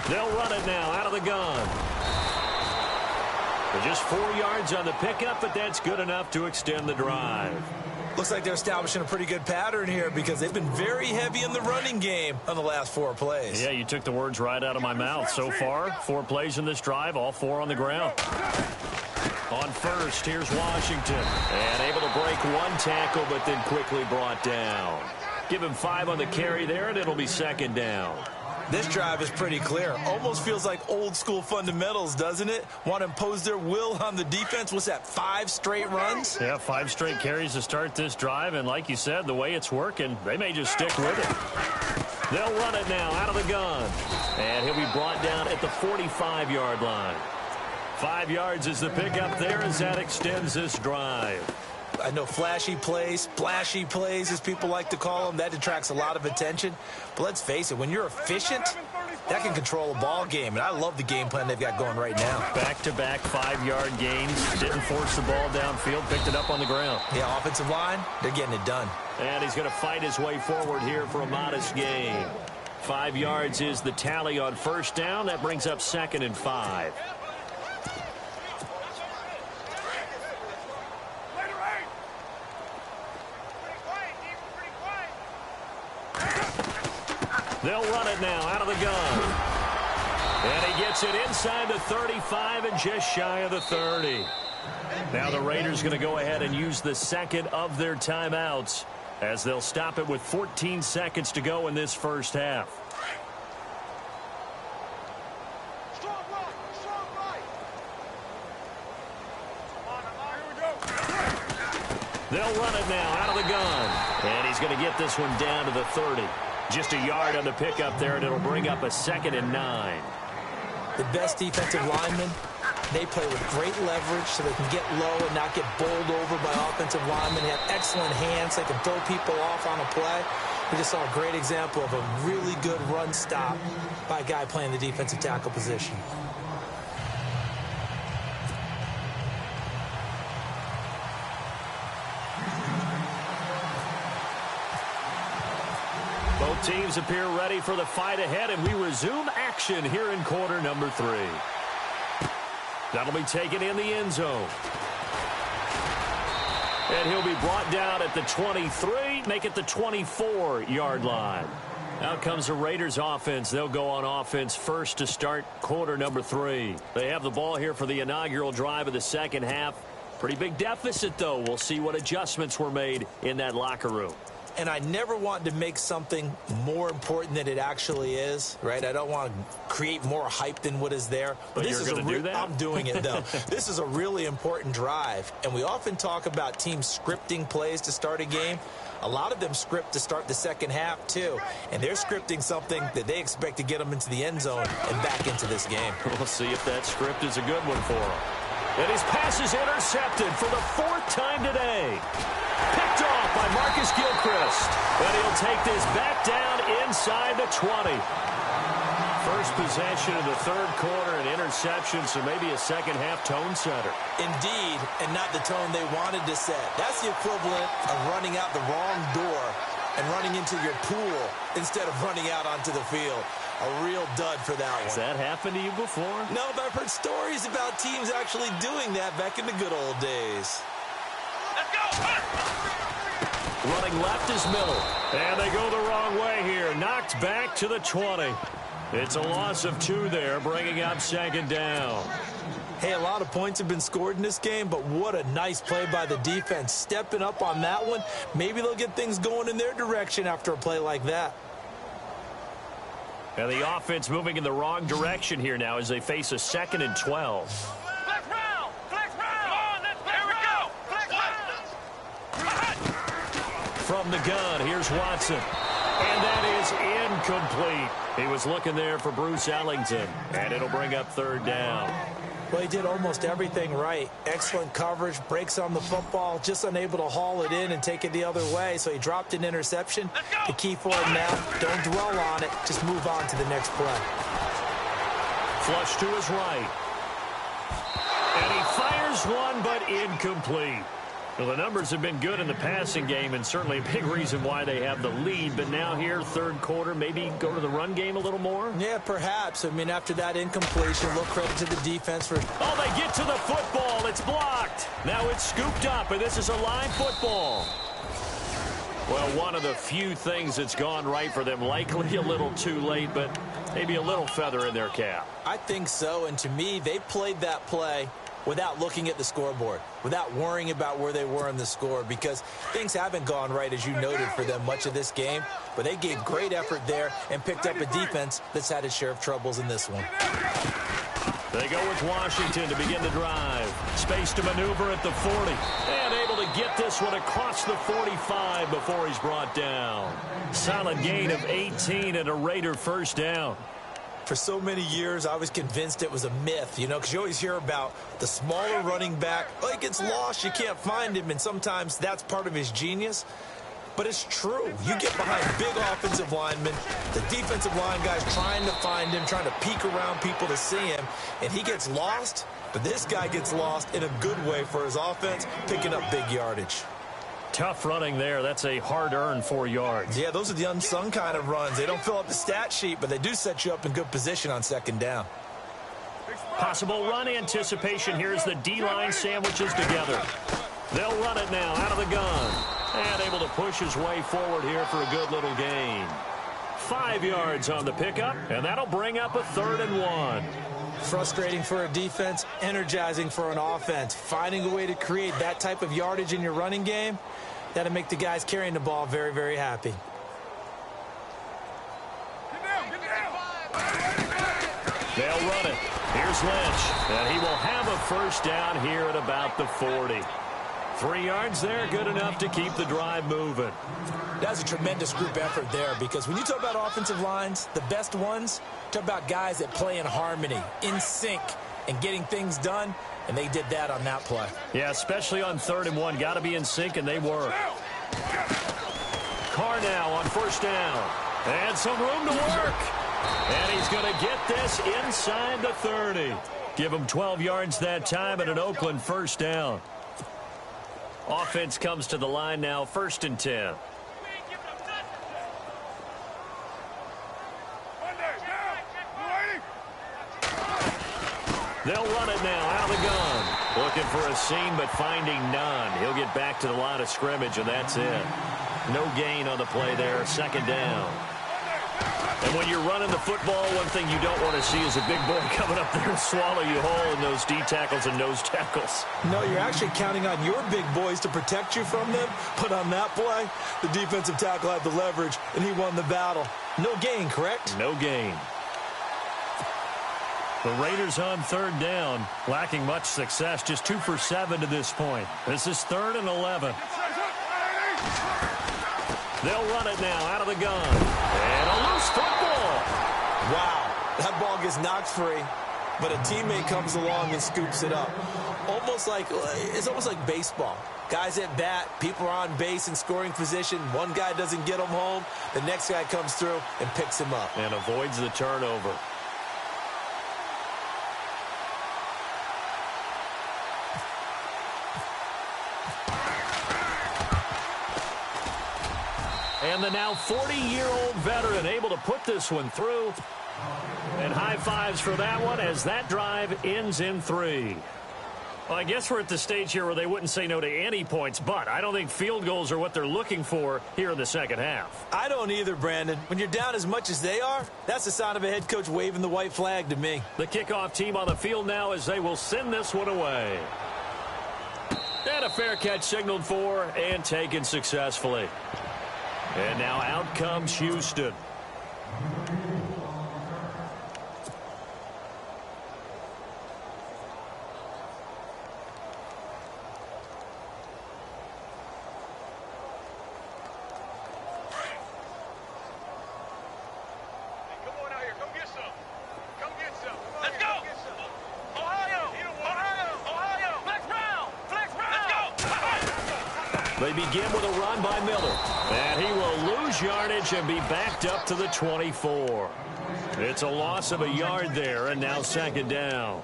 They'll run it now out of the gun. They're just 4 yards on the pickup, but that's good enough to extend the drive. Looks like they're establishing a pretty good pattern here, because they've been very heavy in the running game on the last 4 plays. Yeah, you took the words right out of my mouth. So far, 4 plays in this drive, all 4 on the ground. On 1st, here's Washington. And able to break 1 tackle, but then quickly brought down. Give him 5 on the carry there, and it'll be second down. This drive is pretty clear. Almost feels like old school fundamentals, doesn't it? Want to impose their will on the defense. What's that, 5 straight runs? Yeah, 5 straight carries to start this drive. And like you said, the way it's working, they may just stick with it. They'll run it now out of the gun. And he'll be brought down at the 45-yard line. 5 yards is the pickup there as that extends this drive. I know flashy plays, splashy plays, as people like to call them, that attracts a lot of attention. But let's face it, when you're efficient, that can control a ball game. And I love the game plan they've got going right now. Back-to-back 5-yard gains. Didn't force the ball downfield. Picked it up on the ground. Yeah, offensive line, they're getting it done. And he's going to fight his way forward here for a modest gain. 5 yards is the tally on first down. That brings up 2nd and 5. They'll run it now out of the gun. And he gets it inside the 35 and just shy of the 30. Now the Raiders going to go ahead and use the second of their timeouts as they'll stop it with 14 seconds to go in this first half. They'll run it now out of the gun. And he's going to get this one down to the 30. Just a yard on the pickup there, and it'll bring up a 2nd and 9. The best defensive linemen, they play with great leverage so they can get low and not get bowled over by offensive linemen. They have excellent hands. They can throw people off on a play. We just saw a great example of a really good run stop by a guy playing the defensive tackle position. Both teams appear ready for the fight ahead, and we resume action here in quarter number 3. That'll be taken in the end zone. And he'll be brought down at the 23, make it the 24-yard line. Out comes the Raiders offense. They'll go on offense first to start quarter number 3. They have the ball here for the inaugural drive of the second half. Pretty big deficit, though. We'll see what adjustments were made in that locker room. And I never want to make something more important than it actually is, right? I don't want to create more hype than what is there. But this you're going to do that? I'm doing it, though. This is a really important drive. And we often talk about teams scripting plays to start a game. A lot of them script to start the second half, too. And they're scripting something that they expect to get them into the end zone and back into this game. We'll see if that script is a good one for them. And his pass is intercepted for the 4th time today. Picked off by Marcus Gilchrist. But he'll take this back down inside the 20. First possession of the third quarter, an interception, so maybe a second-half tone setter. Indeed, and not the tone they wanted to set. That's the equivalent of running out the wrong door and running into your pool instead of running out onto the field. A real dud for that one. Has that happened to you before? No, but I've heard stories about teams actually doing that back in the good old days. Let's go! Running left is Miller. And they go the wrong way here. Knocked back to the 20. It's a loss of 2 there, bringing up 2nd down. Hey, a lot of points have been scored in this game, but what a nice play by the defense. Stepping up on that one. Maybe they'll get things going in their direction after a play like that. And the offense moving in the wrong direction here now as they face a 2nd and 12. Flex round! Flex round! Come on, let's flex. Here we go! Flex round! From the gun, here's Watson. And that is incomplete. He was looking there for Bruce Ellington. And it'll bring up 3rd down. Well, he did almost everything right. Excellent coverage, breaks on the football, just unable to haul it in and take it the other way. So he dropped an interception. The key for him now, don't dwell on it. Just move on to the next play. Flush to his right. And he fires one, but incomplete. Well, the numbers have been good in the passing game, and certainly a big reason why they have the lead. But now here, third quarter, maybe go to the run game a little more? Yeah, perhaps. I mean, after that incompletion, a little credit to the defense for... Oh, they get to the football. It's blocked. Now it's scooped up, and this is a live football. Well, one of the few things that's gone right for them. Likely a little too late, but maybe a little feather in their cap. I think so, and to me, they played that play without looking at the scoreboard, without worrying about where they were in the score, because things haven't gone right, as you noted, for them much of this game. But they gave great effort there and picked up a defense that's had its share of troubles in this one. They go with Washington to begin the drive. Space to maneuver at the 40. And able to get this one across the 45 before he's brought down. Solid gain of 18 and a Raider first down. For so many years, I was convinced it was a myth, you know, because you always hear about the smaller running back. Oh, he gets lost, you can't find him, and sometimes that's part of his genius. But it's true. You get behind big offensive linemen, the defensive line guys trying to find him, trying to peek around people to see him, and he gets lost. But this guy gets lost in a good way for his offense, picking up big yardage. Tough running there. That's a hard-earned 4 yards. Yeah, those are the unsung kind of runs. They don't fill up the stat sheet, but they do set you up in good position on second down. Possible run anticipation here as the D-line sandwiches together. They'll run it now out of the gun. And able to push his way forward here for a good little gain. 5 yards on the pickup, and that'll bring up a 3rd and 1. Frustrating for a defense, energizing for an offense. Finding a way to create that type of yardage in your running game, that'll make the guys carrying the ball very, very happy. They'll run it. Here's Lynch, and he will have a first down here at about the 40. 3 yards there, good enough to keep the drive moving. That's a tremendous group effort there, because when you talk about offensive lines, the best ones, talk about guys that play in harmony, in sync, and getting things done, and they did that on that play. Yeah, especially on 3rd and 1. Got to be in sync, and they were. Carr now on first down. And some room to work. And he's going to get this inside the 30. Give him 12 yards that time and an Oakland first down. Offense comes to the line now, 1st and 10. They'll run it now out of the gun. Looking for a seam, but finding none. He'll get back to the line of scrimmage, and that's it. No gain on the play there, 2nd down. And when you're running the football, one thing you don't want to see is a big boy coming up there and swallow you whole in those D tackles and nose tackles. No, you're actually counting on your big boys to protect you from them. But on that play, the defensive tackle had the leverage, and he won the battle. No gain, correct? No gain. The Raiders on 3rd down, lacking much success, just 2 for 7 to this point. This is 3rd and 11. They'll run it now out of the gun. And a loose football. Wow, that ball gets knocked free, but a teammate comes along and scoops it up. It's almost like baseball. Guys at bat, people are on base in scoring position. One guy doesn't get him home. The next guy comes through and picks him up. And avoids the turnover. And the now 40-year-old veteran able to put this one through. And high fives for that one as that drive ends in 3. Well, I guess we're at the stage here where they wouldn't say no to any points, but I don't think field goals are what they're looking for here in the second half. I don't either, Brandon. When you're down as much as they are, that's the sign of a head coach waving the white flag to me. The kickoff team on the field now as they will send this one away. And a fair catch signaled for and taken successfully. And now out comes Houston. They begin with a run by Miller. And he will lose yardage and be backed up to the 24. It's a loss of a yard there, and now 2nd down.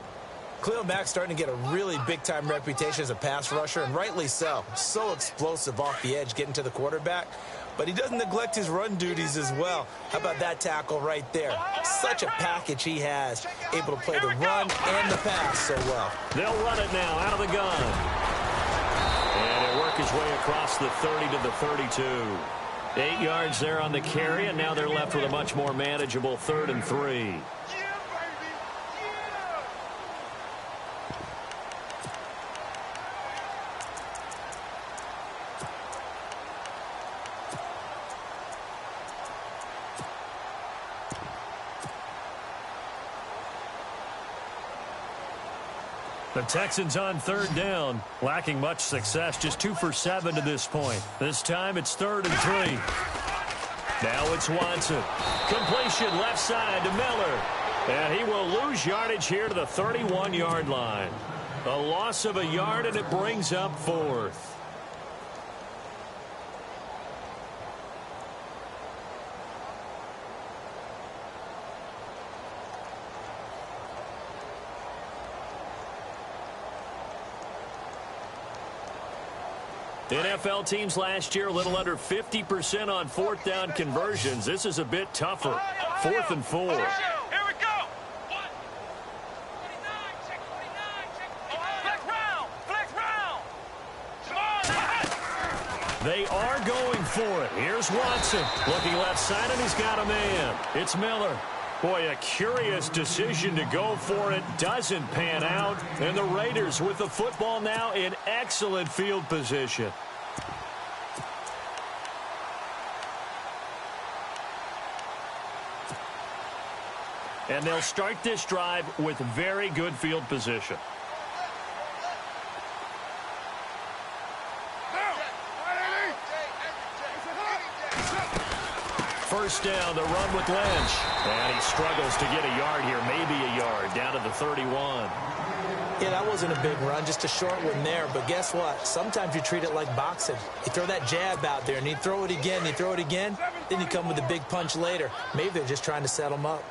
Khalil Mack's starting to get a really big-time reputation as a pass rusher, and rightly so. So explosive off the edge getting to the quarterback. But he doesn't neglect his run duties as well. How about that tackle right there? Such a package he has, able to play the run and the pass so well. They'll run it now out of the gun. And he'll work his way across the 30 to the 32. 8 yards there on the carry, and now they're left with a much more manageable 3rd and 3. The Texans on third down, lacking much success, just 2 for 7 to this point. This time it's 3rd and 3. Now it's Watson. Completion left side to Miller. And he will lose yardage here to the 31-yard line. A loss of a yard, and it brings up 4th. NFL teams last year a little under 50% on 4th down conversions. This is a bit tougher. 4th and 4. Here we go. 29, check 29, check 29. Flex round. Come on. They are going for it. Here's Watson. Looking left side, and he's got a man. It's Miller. Boy, a curious decision to go for it. Doesn't pan out. And the Raiders with the football now in excellent field position. And they'll start this drive with very good field position. First down, the run with Lynch. And he struggles to get a yard here, maybe a yard, down to the 31. Yeah, that wasn't a big run, just a short one there. But guess what? Sometimes you treat it like boxing. You throw that jab out there, and you throw it again, you throw it again, then you come with a big punch later. Maybe they're just trying to set them up.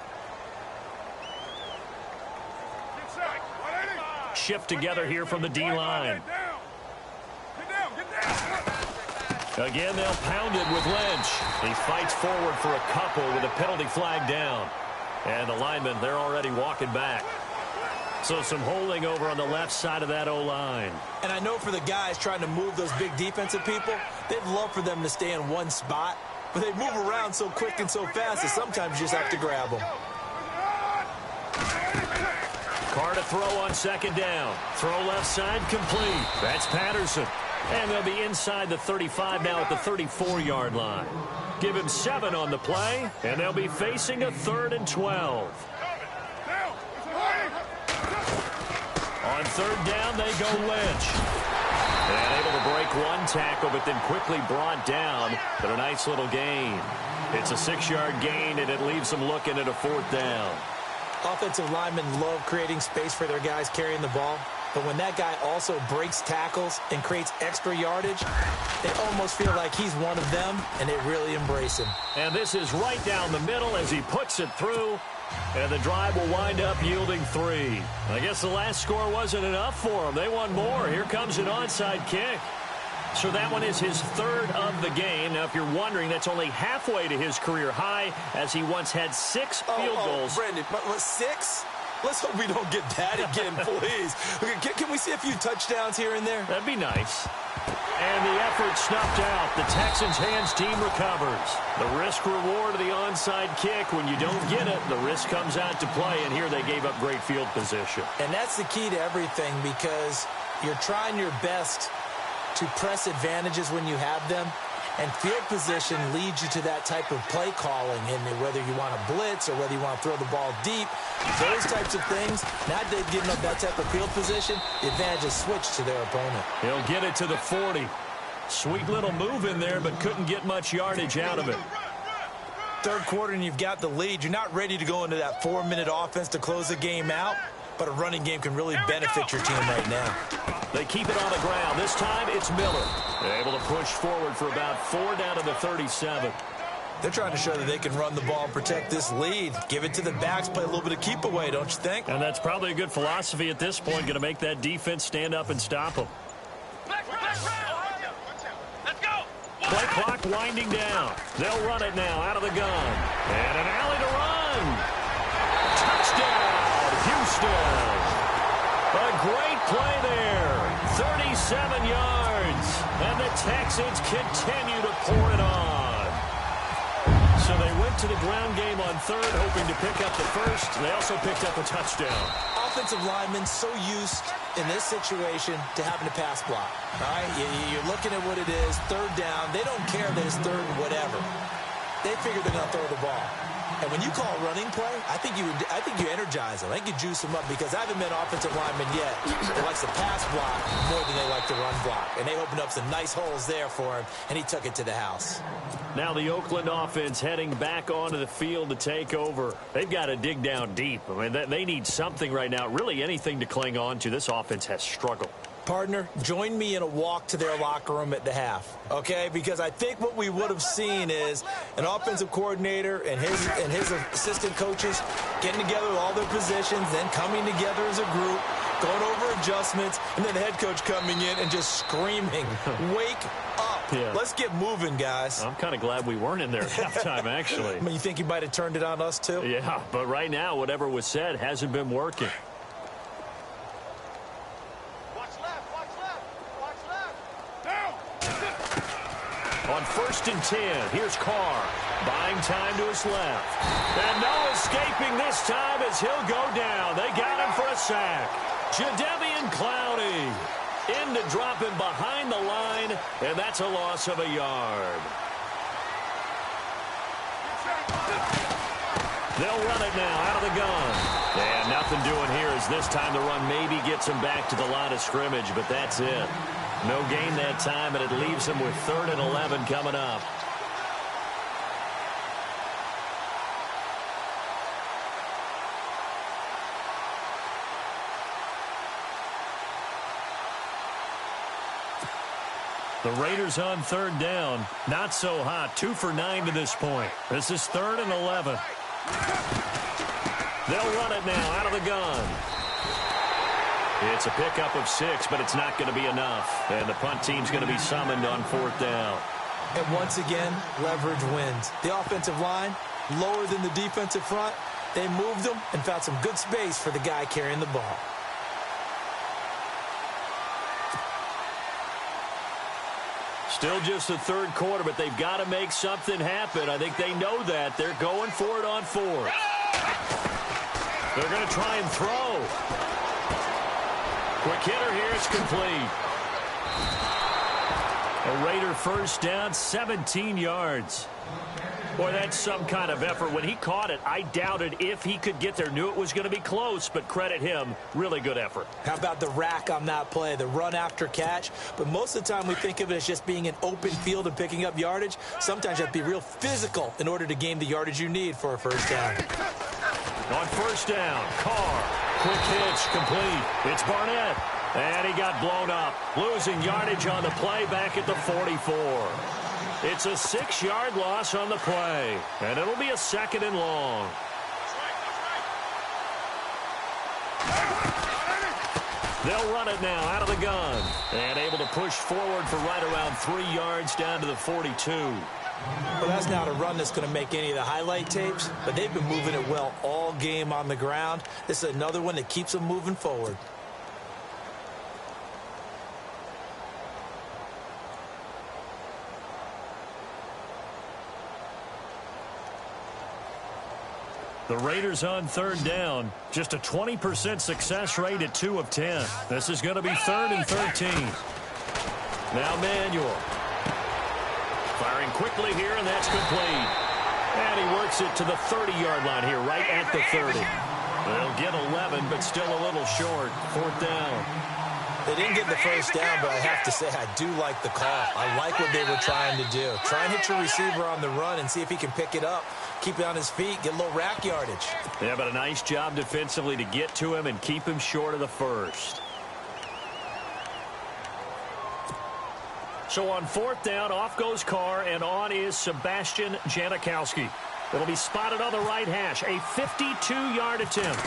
Shift together here from the D-line. Again, they'll pound it with Lynch. He fights forward for a couple with a penalty flag down. And the linemen, they're already walking back. So some holding over on the left side of that O-line. And I know for the guys trying to move those big defensive people, they'd love for them to stay in one spot. But they move around so quick and so fast that sometimes you just have to grab them. Carr to throw on second down. Throw left side complete. That's Patterson. And they'll be inside the 35 now at the 34-yard line. Give him 7 on the play, and they'll be facing a 3rd and 12. On 3rd down, they go Lynch. And able to break one tackle, but then quickly brought down. But a nice little gain. It's a 6-yard gain, and it leaves them looking at a 4th down. Offensive linemen love creating space for their guys carrying the ball. But when that guy also breaks tackles and creates extra yardage, they almost feel like he's one of them, and they really embrace him. And this is right down the middle as he puts it through. And the drive will wind up yielding 3. I guess the last score wasn't enough for them. They want more. Here comes an onside kick. So that one is his 3rd of the game. Now, if you're wondering, that's only halfway to his career high, as he once had 6 field goals. Brandon, 6? Let's hope we don't get that again, please. Okay, can we see a few touchdowns here and there? That'd be nice. And the effort snuffed out. The Texans' hands team recovers. The risk-reward of the onside kick. When you don't get it, the risk comes out to play, and here they gave up great field position. And that's the key to everything, because you're trying your best to press advantages when you have them. And field position leads you to that type of play calling, and whether you want to blitz or whether you want to throw the ball deep, those types of things, now they've given up that type of field position, the advantage is switched to their opponent. He'll get it to the 40. Sweet little move in there, but couldn't get much yardage out of it. 3rd quarter, and you've got the lead. You're not ready to go into that 4-minute offense to close the game out, but a running game can really benefit your team right now. They keep it on the ground. This time it's Miller. They're able to push forward for about 4 down to the 37. They're trying to show that they can run the ball and protect this lead. Give it to the backs, play a little bit of keep away, don't you think? And that's probably a good philosophy at this point, going to make that defense stand up and stop them. Let's go. Play clock winding down. They'll run it now out of the gun. And an alley to run. Touchdown, Houston. A great play there. 37 yards. And the Texans continue to pour it on. So they went to the ground game on 3rd, hoping to pick up the first. They also picked up a touchdown. Offensive linemen so used in this situation to having to pass block. All right, you're looking at what it is, 3rd down. They don't care that it's 3rd and whatever. They figure they're going to throw the ball. And when you call a running play, I think you energize them. I think you juice them up because I haven't met an offensive lineman yet that likes to pass block more than they like to run block. And they opened up some nice holes there for him, and he took it to the house. Now the Oakland offense heading back onto the field to take over. They've got to dig down deep. I mean, they need something right now, really anything to cling on to. This offense has struggled. Partner, join me in a walk to their locker room at the half, okay? Because I think what we would have seen is an offensive coordinator and his assistant coaches getting together with all their positions, then coming together as a group, going over adjustments, and then the head coach coming in and just screaming, wake up. Yeah. Let's get moving, guys. I'm kind of glad we weren't in there at halftime, actually. I mean, you think he might have turned it on us, too? Yeah, but right now, whatever was said hasn't been working. On 1st and 10, here's Carr, buying time to his left. And no escaping this time as he'll go down. They got him for a sack. Jadeveon Clowney in to drop him behind the line, and that's a loss of a yard. They'll run it now out of the gun. And nothing doing here as this time the run maybe gets him back to the line of scrimmage, but that's it. No gain that time, and it leaves him with 3rd and 11 coming up. The Raiders on 3rd down. Not so hot. 2 for 9 to this point. This is 3rd and 11. They'll run it now out of the gun. It's a pickup of 6, but it's not going to be enough. And the punt team's going to be summoned on 4th down. And once again, leverage wins. The offensive line, lower than the defensive front. They moved them and found some good space for the guy carrying the ball. Still just the 3rd quarter, but they've got to make something happen. I think they know that. They're going for it on 4th. They're going to try and throw. Quick hitter here, it's complete. A Raider 1st down, 17 yards. Boy, that's some kind of effort. When he caught it, I doubted if he could get there. Knew it was going to be close, but credit him. Really good effort. How about the rack on that play, the run after catch? But most of the time we think of it as just being an open field and picking up yardage. Sometimes you have to be real physical in order to gain the yardage you need for a 1st down. On 1st down, Carr. Quick hitch, complete. It's Barnett. And he got blown up. Losing yardage on the play back at the 44. It's a 6-yard loss on the play. And it'll be a 2nd and long. They'll run it now out of the gun. And able to push forward for right around 3 yards down to the 42. Well, that's not a run that's going to make any of the highlight tapes, but they've been moving it well all game on the ground. This is another one that keeps them moving forward. The Raiders on 3rd down. Just a 20% success rate at 2 of 10. This is going to be 3rd and 13. Now Manuel. Firing quickly here, and that's complete. And he works it to the 30-yard line here, right at the 30. They'll get 11, but still a little short. 4th down. They didn't get the 1st down, but I have to say I do like the call. I like what they were trying to do. Try and hit your receiver on the run and see if he can pick it up. Keep it on his feet, get a little rack yardage. Yeah, but a nice job defensively to get to him and keep him short of the 1st. So on 4th down, off goes Carr, and on is Sebastian Janikowski. It'll be spotted on the right hash. A 52-yard attempt.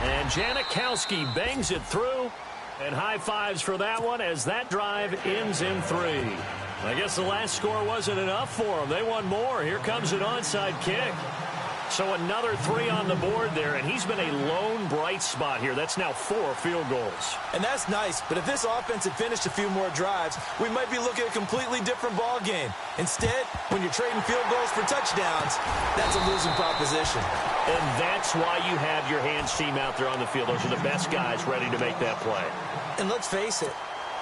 And Janikowski bangs it through. And high fives for that one as that drive ends in 3. I guess the last score wasn't enough for them. They won more. Here comes an onside kick. So another 3 on the board there, and he's been a lone bright spot here. That's now 4 field goals. And that's nice, but if this offense had finished a few more drives, we might be looking at a completely different ball game. Instead, when you're trading field goals for touchdowns, that's a losing proposition. And that's why you have your hands team out there on the field. Those are the best guys ready to make that play. And let's face it,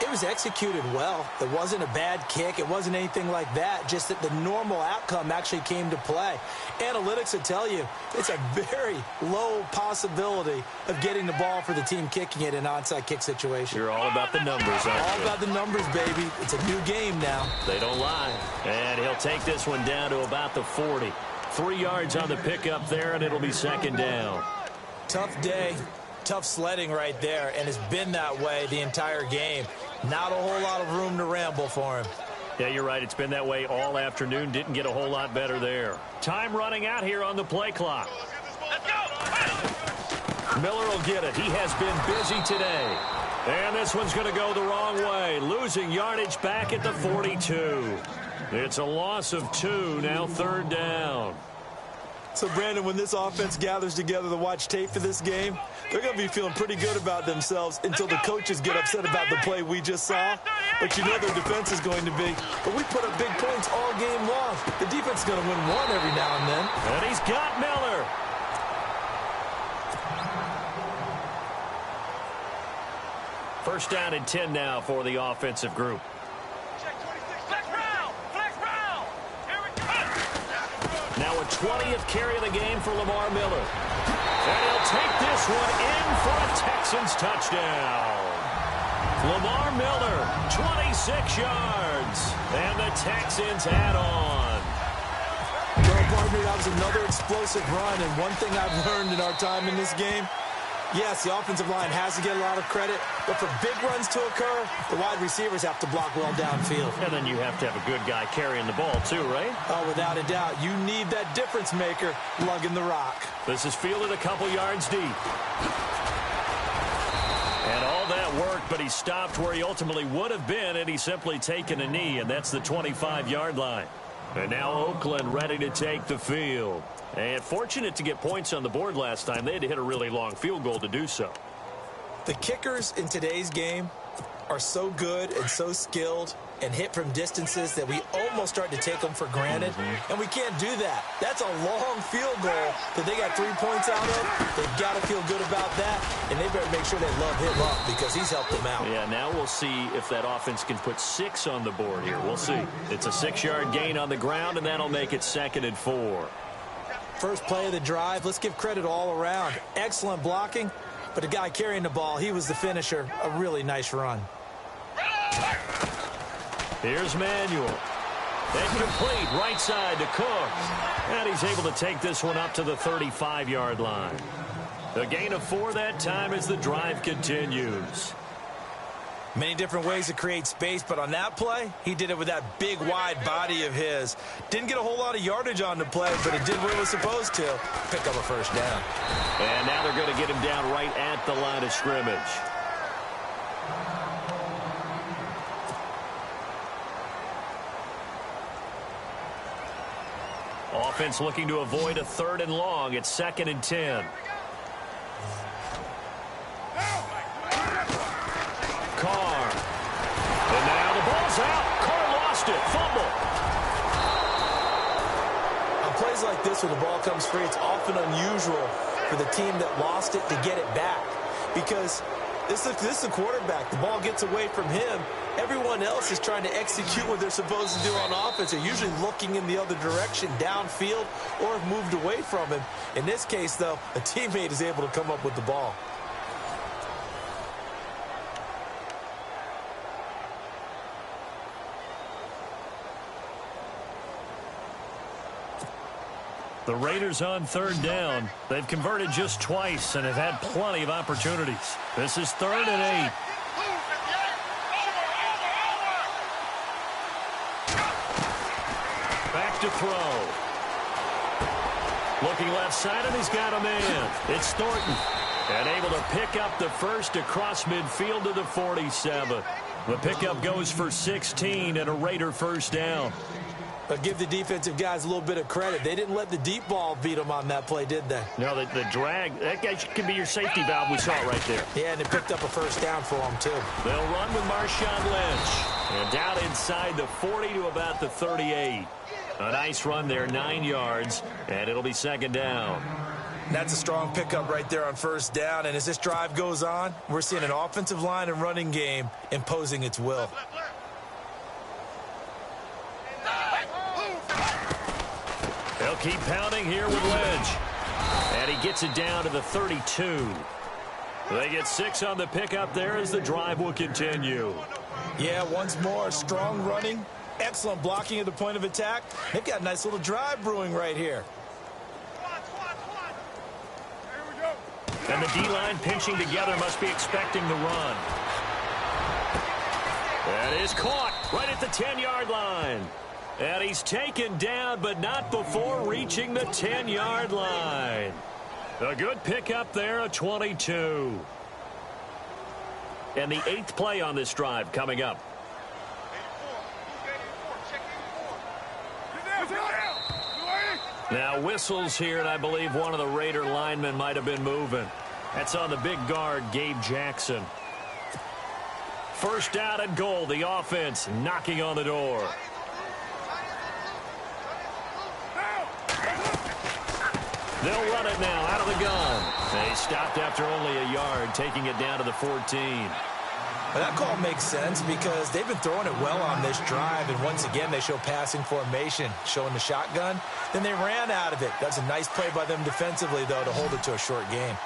It was executed well. It wasn't a bad kick. It wasn't anything like that. Just that the normal outcome actually came to play. Analytics will tell you it's a very low possibility of getting the ball for the team kicking it in an onside kick situation. You're all about the numbers, aren't you? All about the numbers, baby. It's a new game now. They don't lie. And he'll take this one down to about the 40. 3 yards on the pickup there, and it'll be second down. Tough day. Tough sledding right there, and it's been that way the entire game. Not a whole lot of room to ramble for him. Yeah, you're right. It's been that way all afternoon. Didn't get a whole lot better there. Time running out here on the play clock. Let's go! Miller will get it. He has been busy today. And this one's going to go the wrong way. Losing yardage back at the 42. It's a loss of 2, now third down. So, Brandon, when this offense gathers together to watch tape for this game, they're going to be feeling pretty good about themselves until the coaches get upset about the play we just saw. But you know their defense is going to be. But we put up big points all game long. The defense is going to win one every now and then. And he's got Miller. First down and 10 now for the offensive group. Now a 20th carry of the game for Lamar Miller. And he'll take this one in for a Texans touchdown. Lamar Miller, 26 yards. And the Texans add on. Well, partner, that was another explosive run. And one thing I've learned in our time in this game, yes, the offensive line has to get a lot of credit, but for big runs to occur, the wide receivers have to block well downfield. And then you have to have a good guy carrying the ball too, right? Oh, without a doubt. You need that difference maker lugging the rock. This is fielded a couple yards deep. And all that worked, but he stopped where he ultimately would have been, and he's simply taken a knee, and that's the 25-yard line. And now Oakland ready to take the field. And fortunate to get points on the board last time. They had to hit a really long field goal to do so. The kickers in today's game are so good and so skilled and hit from distances that we almost start to take them for granted. And we can't do that. That's a long field goal that they got 3 points out of. They've got to feel good about that. And they better make sure they love him up because he's helped them out. Yeah, now we'll see if that offense can put 6 on the board here. We'll see. It's a 6-yard gain on the ground, and that'll make it 2nd and 4. First play of the drive, let's give credit all around. Excellent blocking, but the guy carrying the ball, he was the finisher. A really nice run. Here's Manuel. And complete right side to Cook. And he's able to take this one up to the 35-yard line. The gain of 4 that time as the drive continues. Many different ways to create space, but on that play, he did it with that big, wide body of his. Didn't get a whole lot of yardage on the play, but it did what it was supposed to. Pick up a first down. And now they're going to get him down right at the line of scrimmage. Offense looking to avoid a 3rd and long. It's 2nd and 10. Carr. And now the ball's out. Carr lost it. Fumble. On plays like this, when the ball comes free, it's often unusual for the team that lost it to get it back. Because this is the quarterback. The ball gets away from him. Everyone else is trying to execute what they're supposed to do on offense. They're usually looking in the other direction, downfield, or have moved away from him. In this case, though, a teammate is able to come up with the ball. The Raiders on 3rd down. They've converted just twice and have had plenty of opportunities. This is 3rd and 8. Back to throw. Looking left side, and he's got a man. It's Thornton. And able to pick up the first across midfield to the 47. The pickup goes for 16 and a Raider first down. But give the defensive guys a little bit of credit. They didn't let the deep ball beat them on that play, did they? No, the drag, that guy can be your safety valve. We saw it right there. Yeah, and it picked up a first down for them, too. They'll run with Marshawn Lynch. And down inside the 40 to about the 38. A nice run there, 9 yards, and it'll be 2nd down. That's a strong pickup right there on first down. And as this drive goes on, we're seeing an offensive line and running game imposing its will. They'll keep pounding here with Lynch. And he gets it down to the 32. They get 6 on the pickup there as the drive will continue. Yeah, once more, strong running, excellent blocking at the point of attack. They've got a nice little drive brewing right here. And the D-line pinching together must be expecting the run. That is caught right at the 10-yard line. And he's taken down, but not before reaching the 10-yard line. A good pickup there, a 22. And the 8th play on this drive coming up. Now whistles here, and I believe one of the Raider linemen might have been moving. That's on the big guard, Gabe Jackson. First down and goal, the offense knocking on the door. They'll run it now out of the gun. They stopped after only a yard, taking it down to the 14. Well, that call makes sense because they've been throwing it well on this drive, and once again they show passing formation, showing the shotgun. Then they ran out of it. That's a nice play by them defensively, though, to hold it to a short game.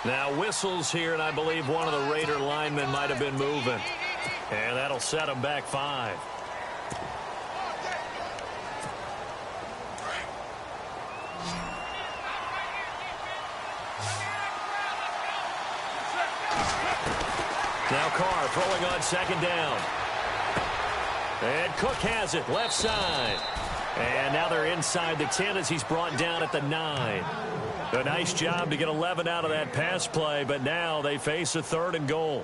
Now whistles here, and I believe one of the Raider linemen might have been moving. And that'll set them back 5. Now Carr throwing on second down. And Cook has it, left side. And now they're inside the 10 as he's brought down at the 9. A nice job to get 11 out of that pass play, but now they face a 3rd and goal.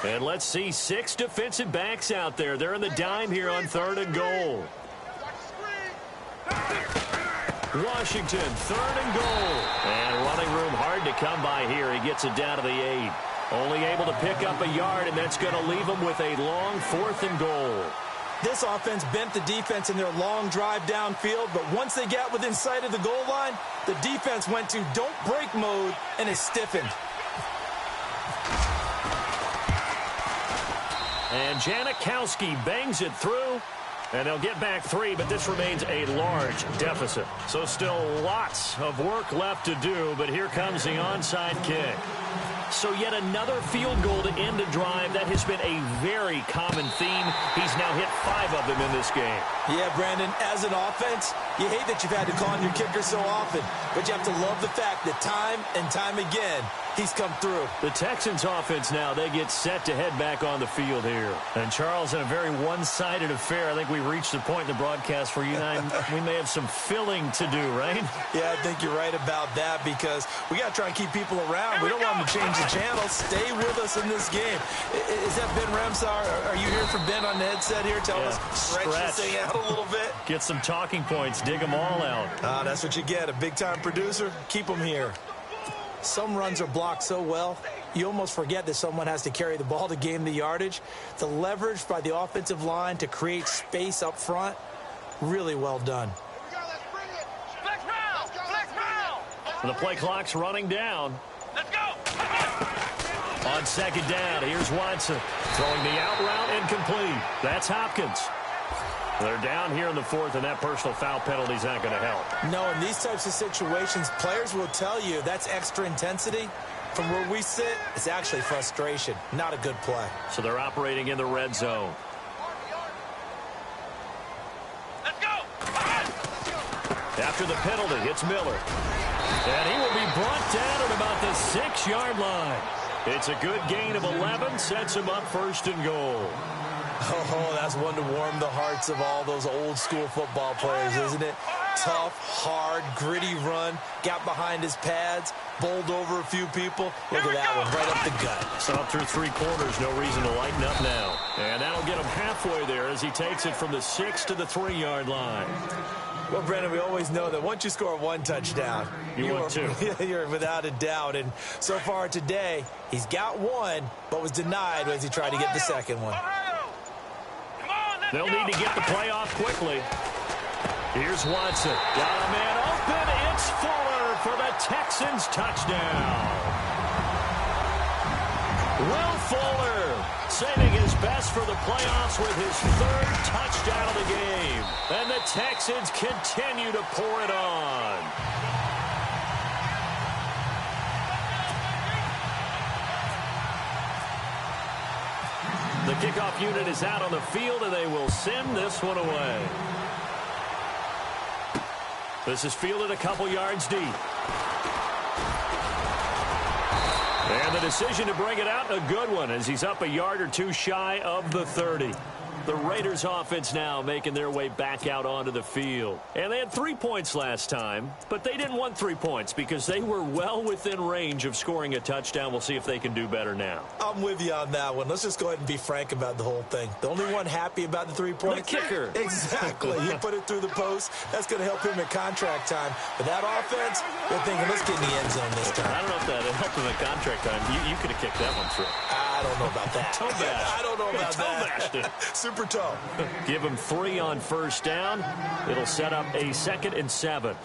And let's see 6 defensive backs out there. They're in the dime here on 3rd and goal. Washington, 3rd and goal. And running room hard to come by here. He gets it down to the 8. Only able to pick up a yard, and that's going to leave him with a long 4th and goal. This offense bent the defense in their long drive downfield, but once they got within sight of the goal line, the defense went to don't break mode, and it stiffened. And Janikowski bangs it through, and they'll get back 3, but this remains a large deficit. So still lots of work left to do, but here comes the onside kick. So yet another field goal to end a drive. That has been a very common theme. He's now hit 5 of them in this game. Yeah, Brandon, as an offense, you hate that you've had to call on your kicker so often, but you have to love the fact that time and time again, he's come through. The Texans offense now, they get set to head back on the field here. And Charles, in a very one-sided affair, I think we reached the point in the broadcast where you and I, we may have some filling to do, right? Yeah, I think you're right about that because we got to try and keep people around. We don't want them to change the channel. Stay with us in this game. Is that Ben Ramsar? Are you here for Ben on the headset here? Tell us, stretch this thing out a little bit. Get some talking points. Dig them all out. That's what you get. A big-time producer. Keep them here. Some runs are blocked so well, you almost forget that someone has to carry the ball to gain the yardage. The leverage by the offensive line to create space up front, really well done. And the play clock's running down. Let's go. On second down, here's Watson. Throwing the out route incomplete. That's Hopkins. They're down here in the 4th, and that personal foul penalty is not going to help. No, in these types of situations, players will tell you that's extra intensity. From where we sit, it's actually frustration. Not a good play. So they're operating in the red zone. Let's go. After the penalty, it's Miller. And he will be brought down at about the 6-yard line. It's a good gain of 11, sets him up 1st and goal. Oh, that's one to warm the hearts of all those old-school football players, isn't it? tough, hard, gritty run. Got behind his pads, bowled over a few people. Look at that one, right up the gut. So up through 3 quarters, no reason to lighten up now. And that'll get him halfway there as he takes it from the 6 to the 3-yard line. Well, Brandon, we always know that once you score 1 touchdown, you're without a doubt. And so far today, he's got 1, but was denied as he tried to get the second one. They'll need to get the play off quickly. Here's Watson. Got a man open. It's Fuller for the Texans touchdown. Will Fuller saving his best for the playoffs with his 3rd touchdown of the game. And the Texans continue to pour it on. The kickoff unit is out on the field, and they will send this one away. This is fielded a couple yards deep. And the decision to bring it out, a good one, as he's up a yard or 2 shy of the 30. The Raiders offense now making their way back out onto the field. And they had 3 points last time, but they didn't want 3 points because they were well within range of scoring a touchdown. We'll see if they can do better now. I'm with you on that one. Let's just go ahead and be frank about the whole thing. The only one happy about the 3 points? The kicker. Exactly. He put it through the post. That's going to help him at contract time. But that offense, they're thinking, let's get in the end zone this time. I don't know if that helped him at contract time. You could have kicked that one through. I don't know about that. Toe bash. I don't know about that. Toe Super toe. Give him 3 on first down. It'll set up a 2nd and 7.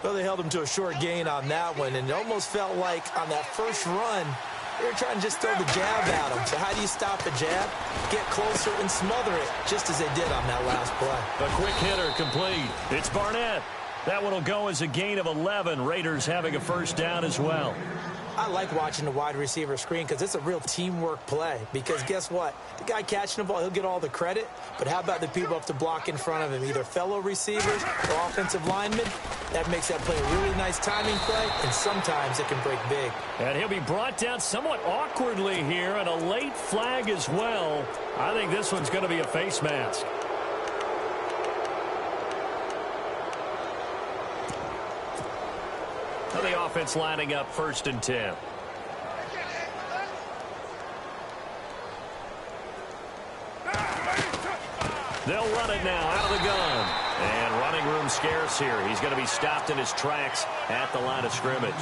Well, they held him to a short gain on that one, and it almost felt like on that first run, they were trying to just throw the jab at him. So how do you stop a jab? Get closer and smother it, just as they did on that last play. A quick hitter complete. It's Barnett. That one will go as a gain of 11. Raiders having a first down as well. I like watching the wide receiver screen because it's a real teamwork play. Because guess what? The guy catching the ball, he'll get all the credit. But how about the people up to block in front of him? Either fellow receivers or offensive linemen. That makes that play a really nice timing play, and sometimes it can break big. And he'll be brought down somewhat awkwardly here, and a late flag as well. I think this one's going to be a face mask. The offense lining up 1st and 10. They'll run it now out of the gun. And running room scarce here. He's going to be stopped in his tracks at the line of scrimmage.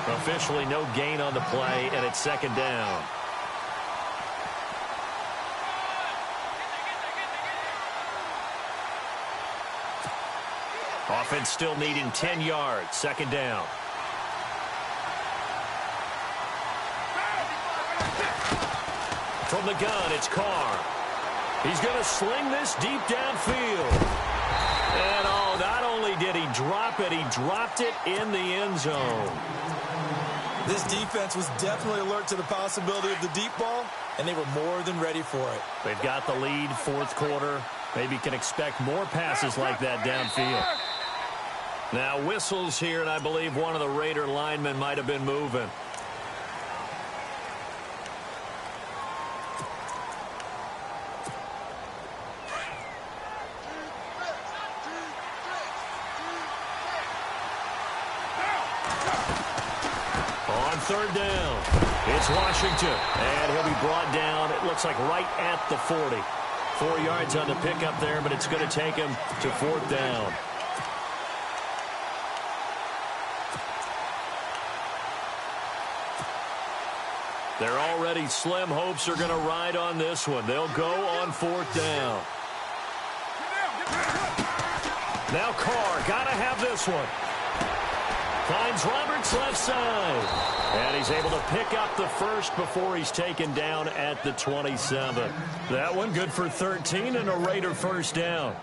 Officially no gain on the play, and it's 2nd down. Offense still needing 10 yards. 2nd down. From the gun, it's Carr. He's going to sling this deep downfield. And not only did he drop it, he dropped it in the end zone. This defense was definitely alert to the possibility of the deep ball, and they were more than ready for it. They've got the lead, 4th quarter. Maybe can expect more passes like that downfield. Now whistles here, and I believe one of the Raider linemen might have been moving. On 3rd down, it's Washington, and he'll be brought down, it looks like right at the 40. 4 yards on the pickup there, but it's going to take him to 4th down. They're already slim hopes are going to ride on this one. They'll go on 4th down. Now Carr, got to have this one. Finds Roberts left side. And he's able to pick up the first before he's taken down at the 27. That one good for 13 and a Raider first down.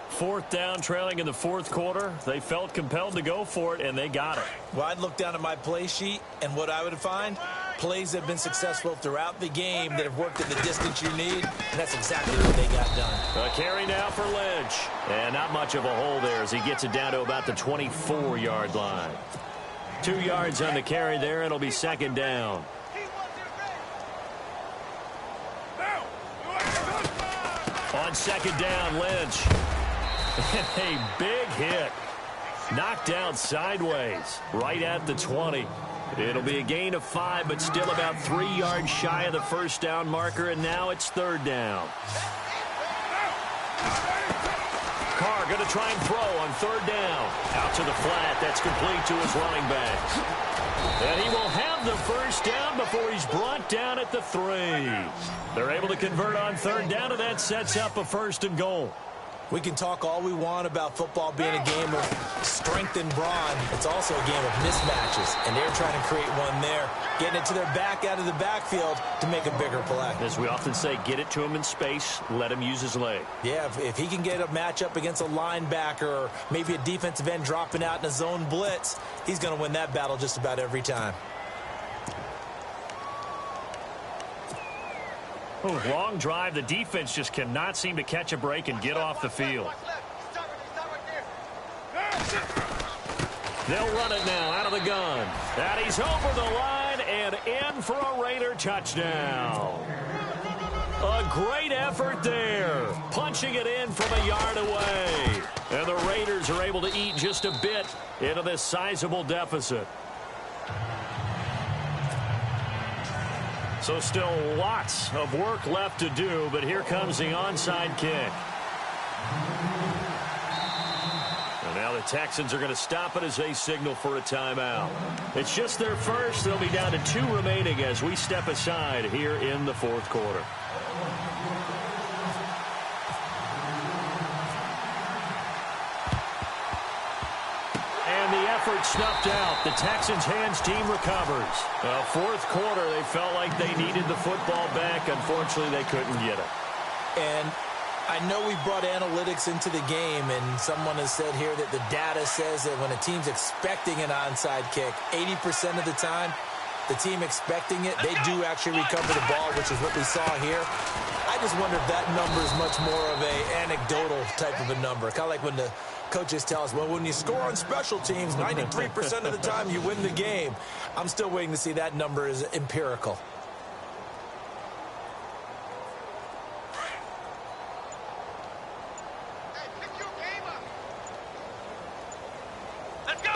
4th down, trailing in the 4th quarter. They felt compelled to go for it, and they got it. Well, I'd look down at my play sheet, and what I would find, plays that have been successful throughout the game that have worked at the distance you need, and that's exactly what they got done. A carry now for Lynch. And not much of a hole there as he gets it down to about the 24-yard line. 2 yards on the carry there. It'll be 2nd down. On 2nd down, Lynch. And a big hit. Knocked out sideways, right at the 20. It'll be a gain of 5, but still about 3 yards shy of the first down marker, and now it's third down. Carr going to try and throw on third down. Out to the flat. That's complete to his running backs. And he will have the first down before he's brought down at the 3. They're able to convert on third down, and that sets up a 1st and goal. We can talk all we want about football being a game of strength and brawn. It's also a game of mismatches, and they're trying to create one there, getting it to their back out of the backfield to make a bigger play. As we often say, get it to him in space, let him use his leg. Yeah, if he can get a matchup against a linebacker or maybe a defensive end dropping out in a zone blitz, he's going to win that battle just about every time. Long drive. The defense just cannot seem to catch a break and get off the field. They'll run it now out of the gun. And he's over the line and in for a Raider touchdown. A great effort there. Punching it in from a yard away. And the Raiders are able to eat just a bit into this sizable deficit. So still lots of work left to do, but here comes the onside kick. And now the Texans are going to stop it as they signal for a timeout. It's just their first. They'll be down to 2 remaining as we step aside here in the 4th quarter. Effort snuffed out. The Texans' hands team recovers. 4th quarter, they felt like they needed the football back. Unfortunately, they couldn't get it. And I know we brought analytics into the game, and someone has said here that the data says that when a team's expecting an onside kick, 80% of the time, the team expecting it, they do actually recover the ball, which is what we saw here. I just wonder if that number is much more of an anecdotal type of a number. Kind of like when the coaches tell us, well, when you score on special teams, 93% of the time you win the game. I'm still waiting to see that number is empirical.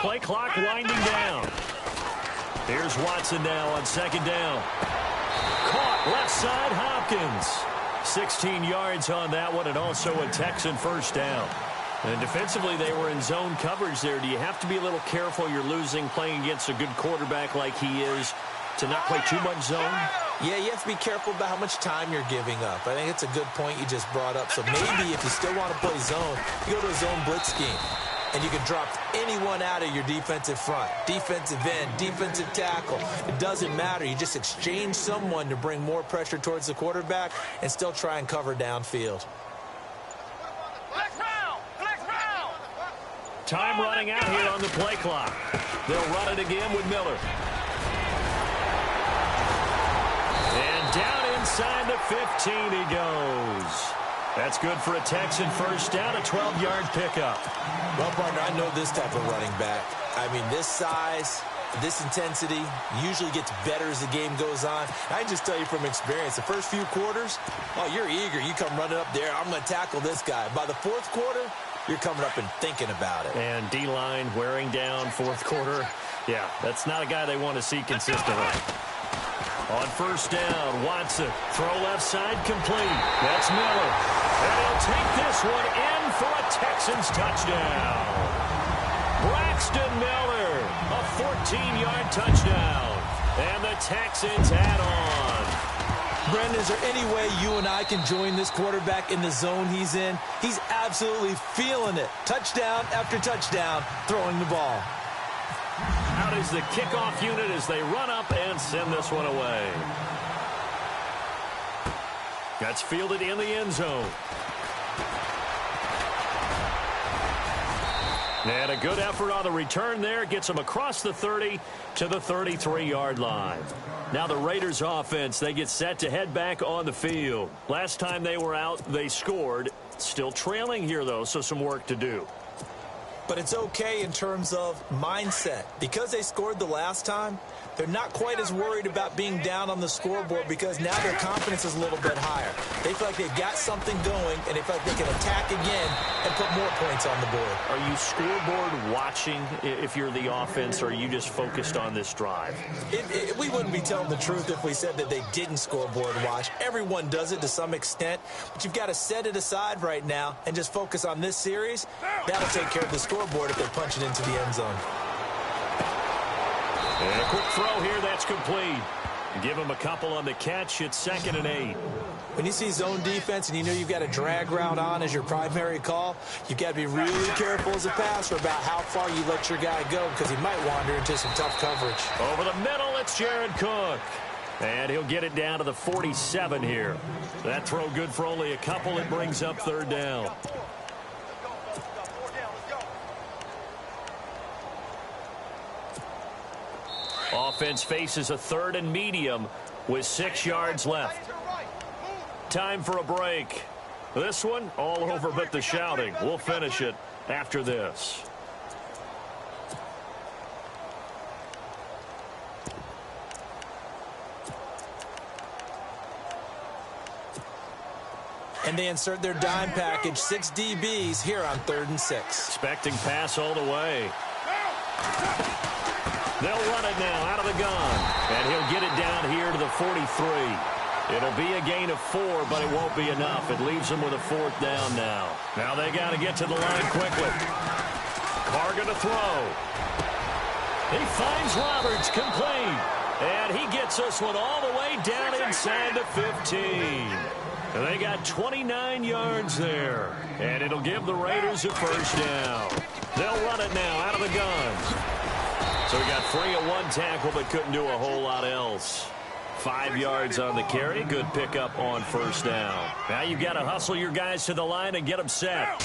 Play clock winding down. Here's Watson now on 2nd down. Caught left side, Hopkins. 16 yards on that one, and also a Texan 1st down. And defensively, they were in zone coverage there. Do you have to be a little careful? You're losing playing against a good quarterback like he is to not play too much zone? Yeah, you have to be careful about how much time you're giving up. I think it's a good point you just brought up. So maybe if you still want to play zone, you go to a zone blitz scheme. And you can drop anyone out of your defensive front, defensive end, defensive tackle. It doesn't matter. You just exchange someone to bring more pressure towards the quarterback and still try and cover downfield. Time running out here on the play clock. They'll run it again with Miller. And down inside the 15 he goes. That's good for a Texan 1st down, a 12-yard pickup. Well, partner, I know this type of running back. I mean, this size, this intensity usually gets better as the game goes on. I can just tell you from experience, the first few quarters, oh, you're eager. You come running up there. I'm going to tackle this guy. By the 4th quarter, you're coming up and thinking about it. And D-line wearing down 4th quarter. Yeah, that's not a guy they want to see consistently. On 1st down, Watson. Throw left side complete. That's Miller. And he'll take this one in for a Texans touchdown. Braxton Miller, a 14-yard touchdown. And the Texans add on. Brendan, is there any way you and I can join this quarterback in the zone he's in? He's absolutely feeling it. Touchdown after touchdown, throwing the ball. Out is the kickoff unit as they run up and send this one away. That's fielded in the end zone. And a good effort on the return there. Gets them across the 30 to the 33-yard line. Now the Raiders offense, they get set to head back on the field. Last time they were out, they scored. Still trailing here, though, so some work to do. But it's okay in terms of mindset. Because they scored the last time, they're not quite as worried about being down on the scoreboard because now their confidence is a little bit higher. They feel like they've got something going, and they feel like they can attack again and put more points on the board. Are you scoreboard watching if you're the offense, or are you just focused on this drive? We wouldn't be telling the truth if we said that they didn't scoreboard watch. Everyone does it to some extent, but you've got to set it aside right now and just focus on this series. That'll take care of the scoreboard if they punch it into the end zone. And a quick throw here, that's complete. Give him a couple on the catch. It's 2nd and 8. When you see zone defense and you know you've got a drag route on as your primary call, you've got to be really careful as a passer about how far you let your guy go because he might wander into some tough coverage. Over the middle, it's Jared Cook. And he'll get it down to the 47 here. That throw good for only a couple. It brings up 3rd down. Offense faces a 3rd and medium with 6 yards left. Time for a break. This one all over but the shouting. We'll finish it after this. And they insert their dime package, 6 DBs here on 3rd and 6. Expecting pass all the way. They'll run it now out of the gun. And he'll get it down here to the 43. It'll be a gain of 4, but it won't be enough. It leaves them with a 4th down now. Now they got to get to the line quickly. Carr going to throw. He finds Roberts, complete. And he gets this one all the way down inside the 15. And they got 29 yards there. And it'll give the Raiders a 1st down. They'll run it now out of the gun. So he got free of 1 tackle, but couldn't do a whole lot else. 5 yards on the carry. Good pickup on 1st down. Now you've got to hustle your guys to the line and get them set.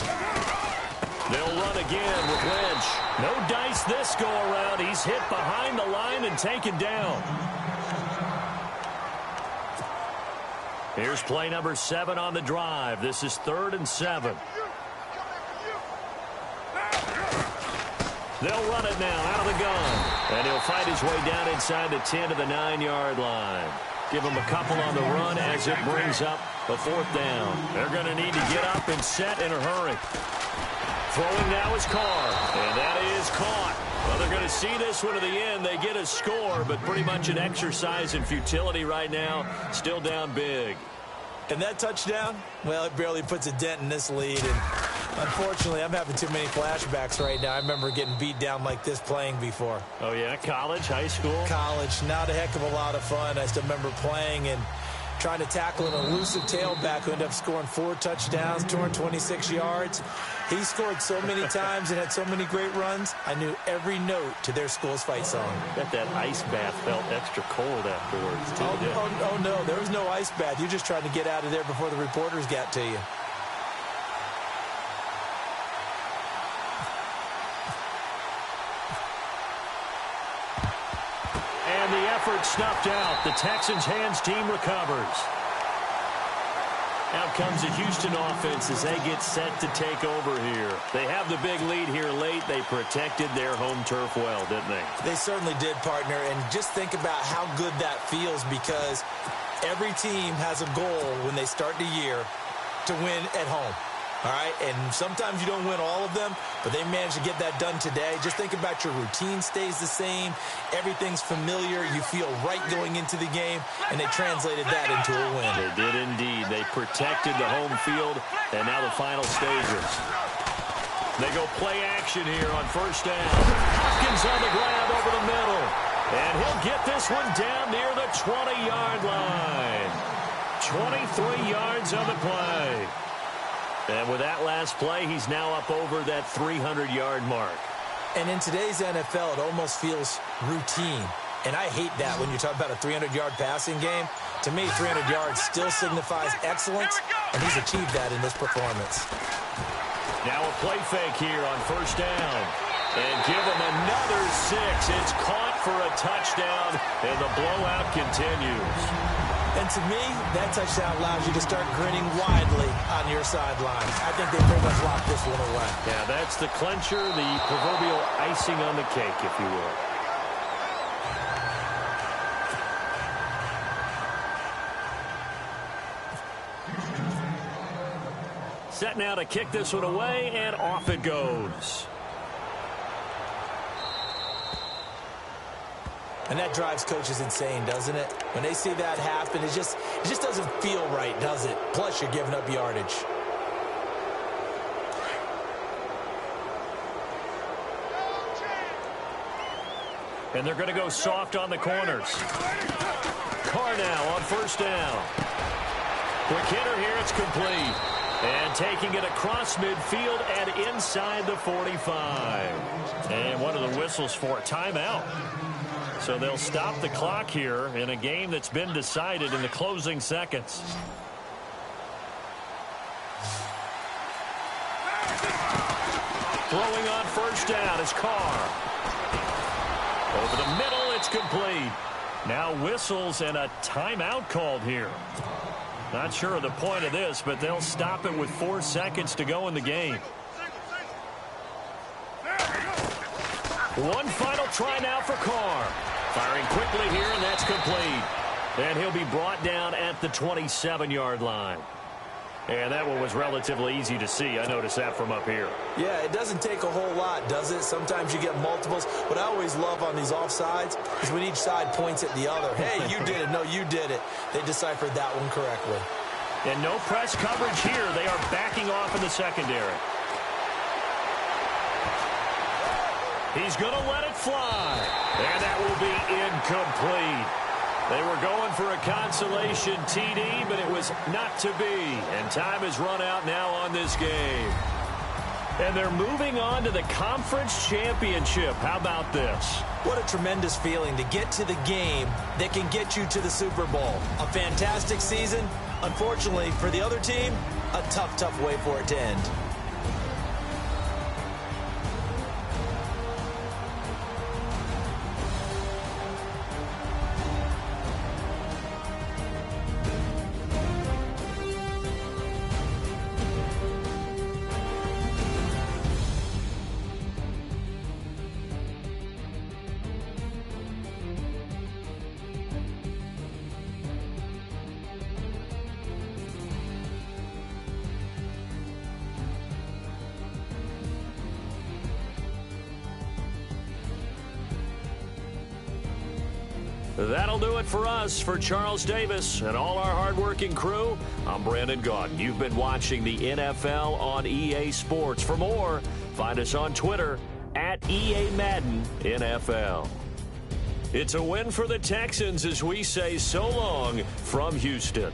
They'll run again with Lynch. No dice this go around. He's hit behind the line and taken down. Here's play number 7 on the drive. This is 3rd and 7. They'll run it now out of the gun. And he'll fight his way down inside the 10 to the 9-yard line. Give him a couple on the run as it brings up a 4th down. They're going to need to get up and set in a hurry. Throwing now is Carr. And that is caught. Well, they're going to see this one to the end. They get a score, but pretty much an exercise in futility right now. Still down big. And that touchdown, well, it barely puts a dent in this lead. And unfortunately, I'm having too many flashbacks right now. I remember getting beat down like this playing before. Oh, yeah? College, high school? College. Not a heck of a lot of fun. I still remember playing and trying to tackle an elusive tailback who ended up scoring 4 touchdowns, 226 yards. He scored so many times and had so many great runs, I knew every note to their school's fight song. Bet that ice bath felt extra cold afterwards, too. Oh, no, there was no ice bath. You're just trying to get out of there before the reporters got to you. And the effort snuffed out. The Texans' hands team recovers. Out comes the Houston offense as they get set to take over here. They have the big lead here late. They protected their home turf well, didn't they? They certainly did, partner. And just think about how good that feels because every team has a goal when they start the year to win at home. All right, and sometimes you don't win all of them, but they managed to get that done today. Just think about your routine stays the same. Everything's familiar. You feel right going into the game, and they translated that into a win. They did indeed. They protected the home field, and now the final stages. They go play action here on 1st down. Hopkins on the grab over the middle, and he'll get this one down near the 20-yard line. 23 yards on the play. And with that last play, he's now up over that 300-yard mark. And in today's NFL, it almost feels routine. And I hate that when you talk about a 300-yard passing game. To me, 300 yards still signifies excellence, and he's achieved that in this performance. Now a play fake here on 1st down. And give him another 6. It's caught for a touchdown, and the blowout continues. And to me, that touchdown allows you to start grinning widely on your sideline. I think they pretty much locked this one away. Yeah, that's the clincher, the proverbial icing on the cake, if you will. set now to kick this one away, and off it goes. And that drives coaches insane, doesn't it? When they see that happen, it just doesn't feel right, does it? Plus, you're giving up yardage. And they're going to go soft on the corners. Carr now on first down. Quick hitter here, it's complete. And taking it across midfield and inside the 45. And one of the whistles for a timeout. So they'll stop the clock here in a game that's been decided in the closing seconds. Throwing on first down is Carr. Over the middle, it's complete. Now whistles and a timeout called here. Not sure of the point of this, but they'll stop it with 4 seconds to go in the game. One final try now for Carr. Firing quickly here, and that's complete. And he'll be brought down at the 27-yard line. And that one was relatively easy to see. I noticed that from up here. Yeah, it doesn't take a whole lot, does it? Sometimes you get multiples. What I always love on these offsides is when each side points at the other. Hey, you did it. No, you did it. They deciphered that one correctly. And no press coverage here. They are backing off in the secondary. He's going to let it fly. And that will be incomplete. They were going for a consolation TD, but it was not to be. And time has run out now on this game. And they're moving on to the conference championship. How about this? What a tremendous feeling to get to the game that can get you to the Super Bowl. A fantastic season. Unfortunately, for the other team, a tough, tough way for it to end. That'll do it for us. For Charles Davis and all our hardworking crew, I'm Brandon Gaudin. You've been watching the NFL on EA Sports. For more, find us on Twitter at EA Madden NFL. It's a win for the Texans as we say so long from Houston.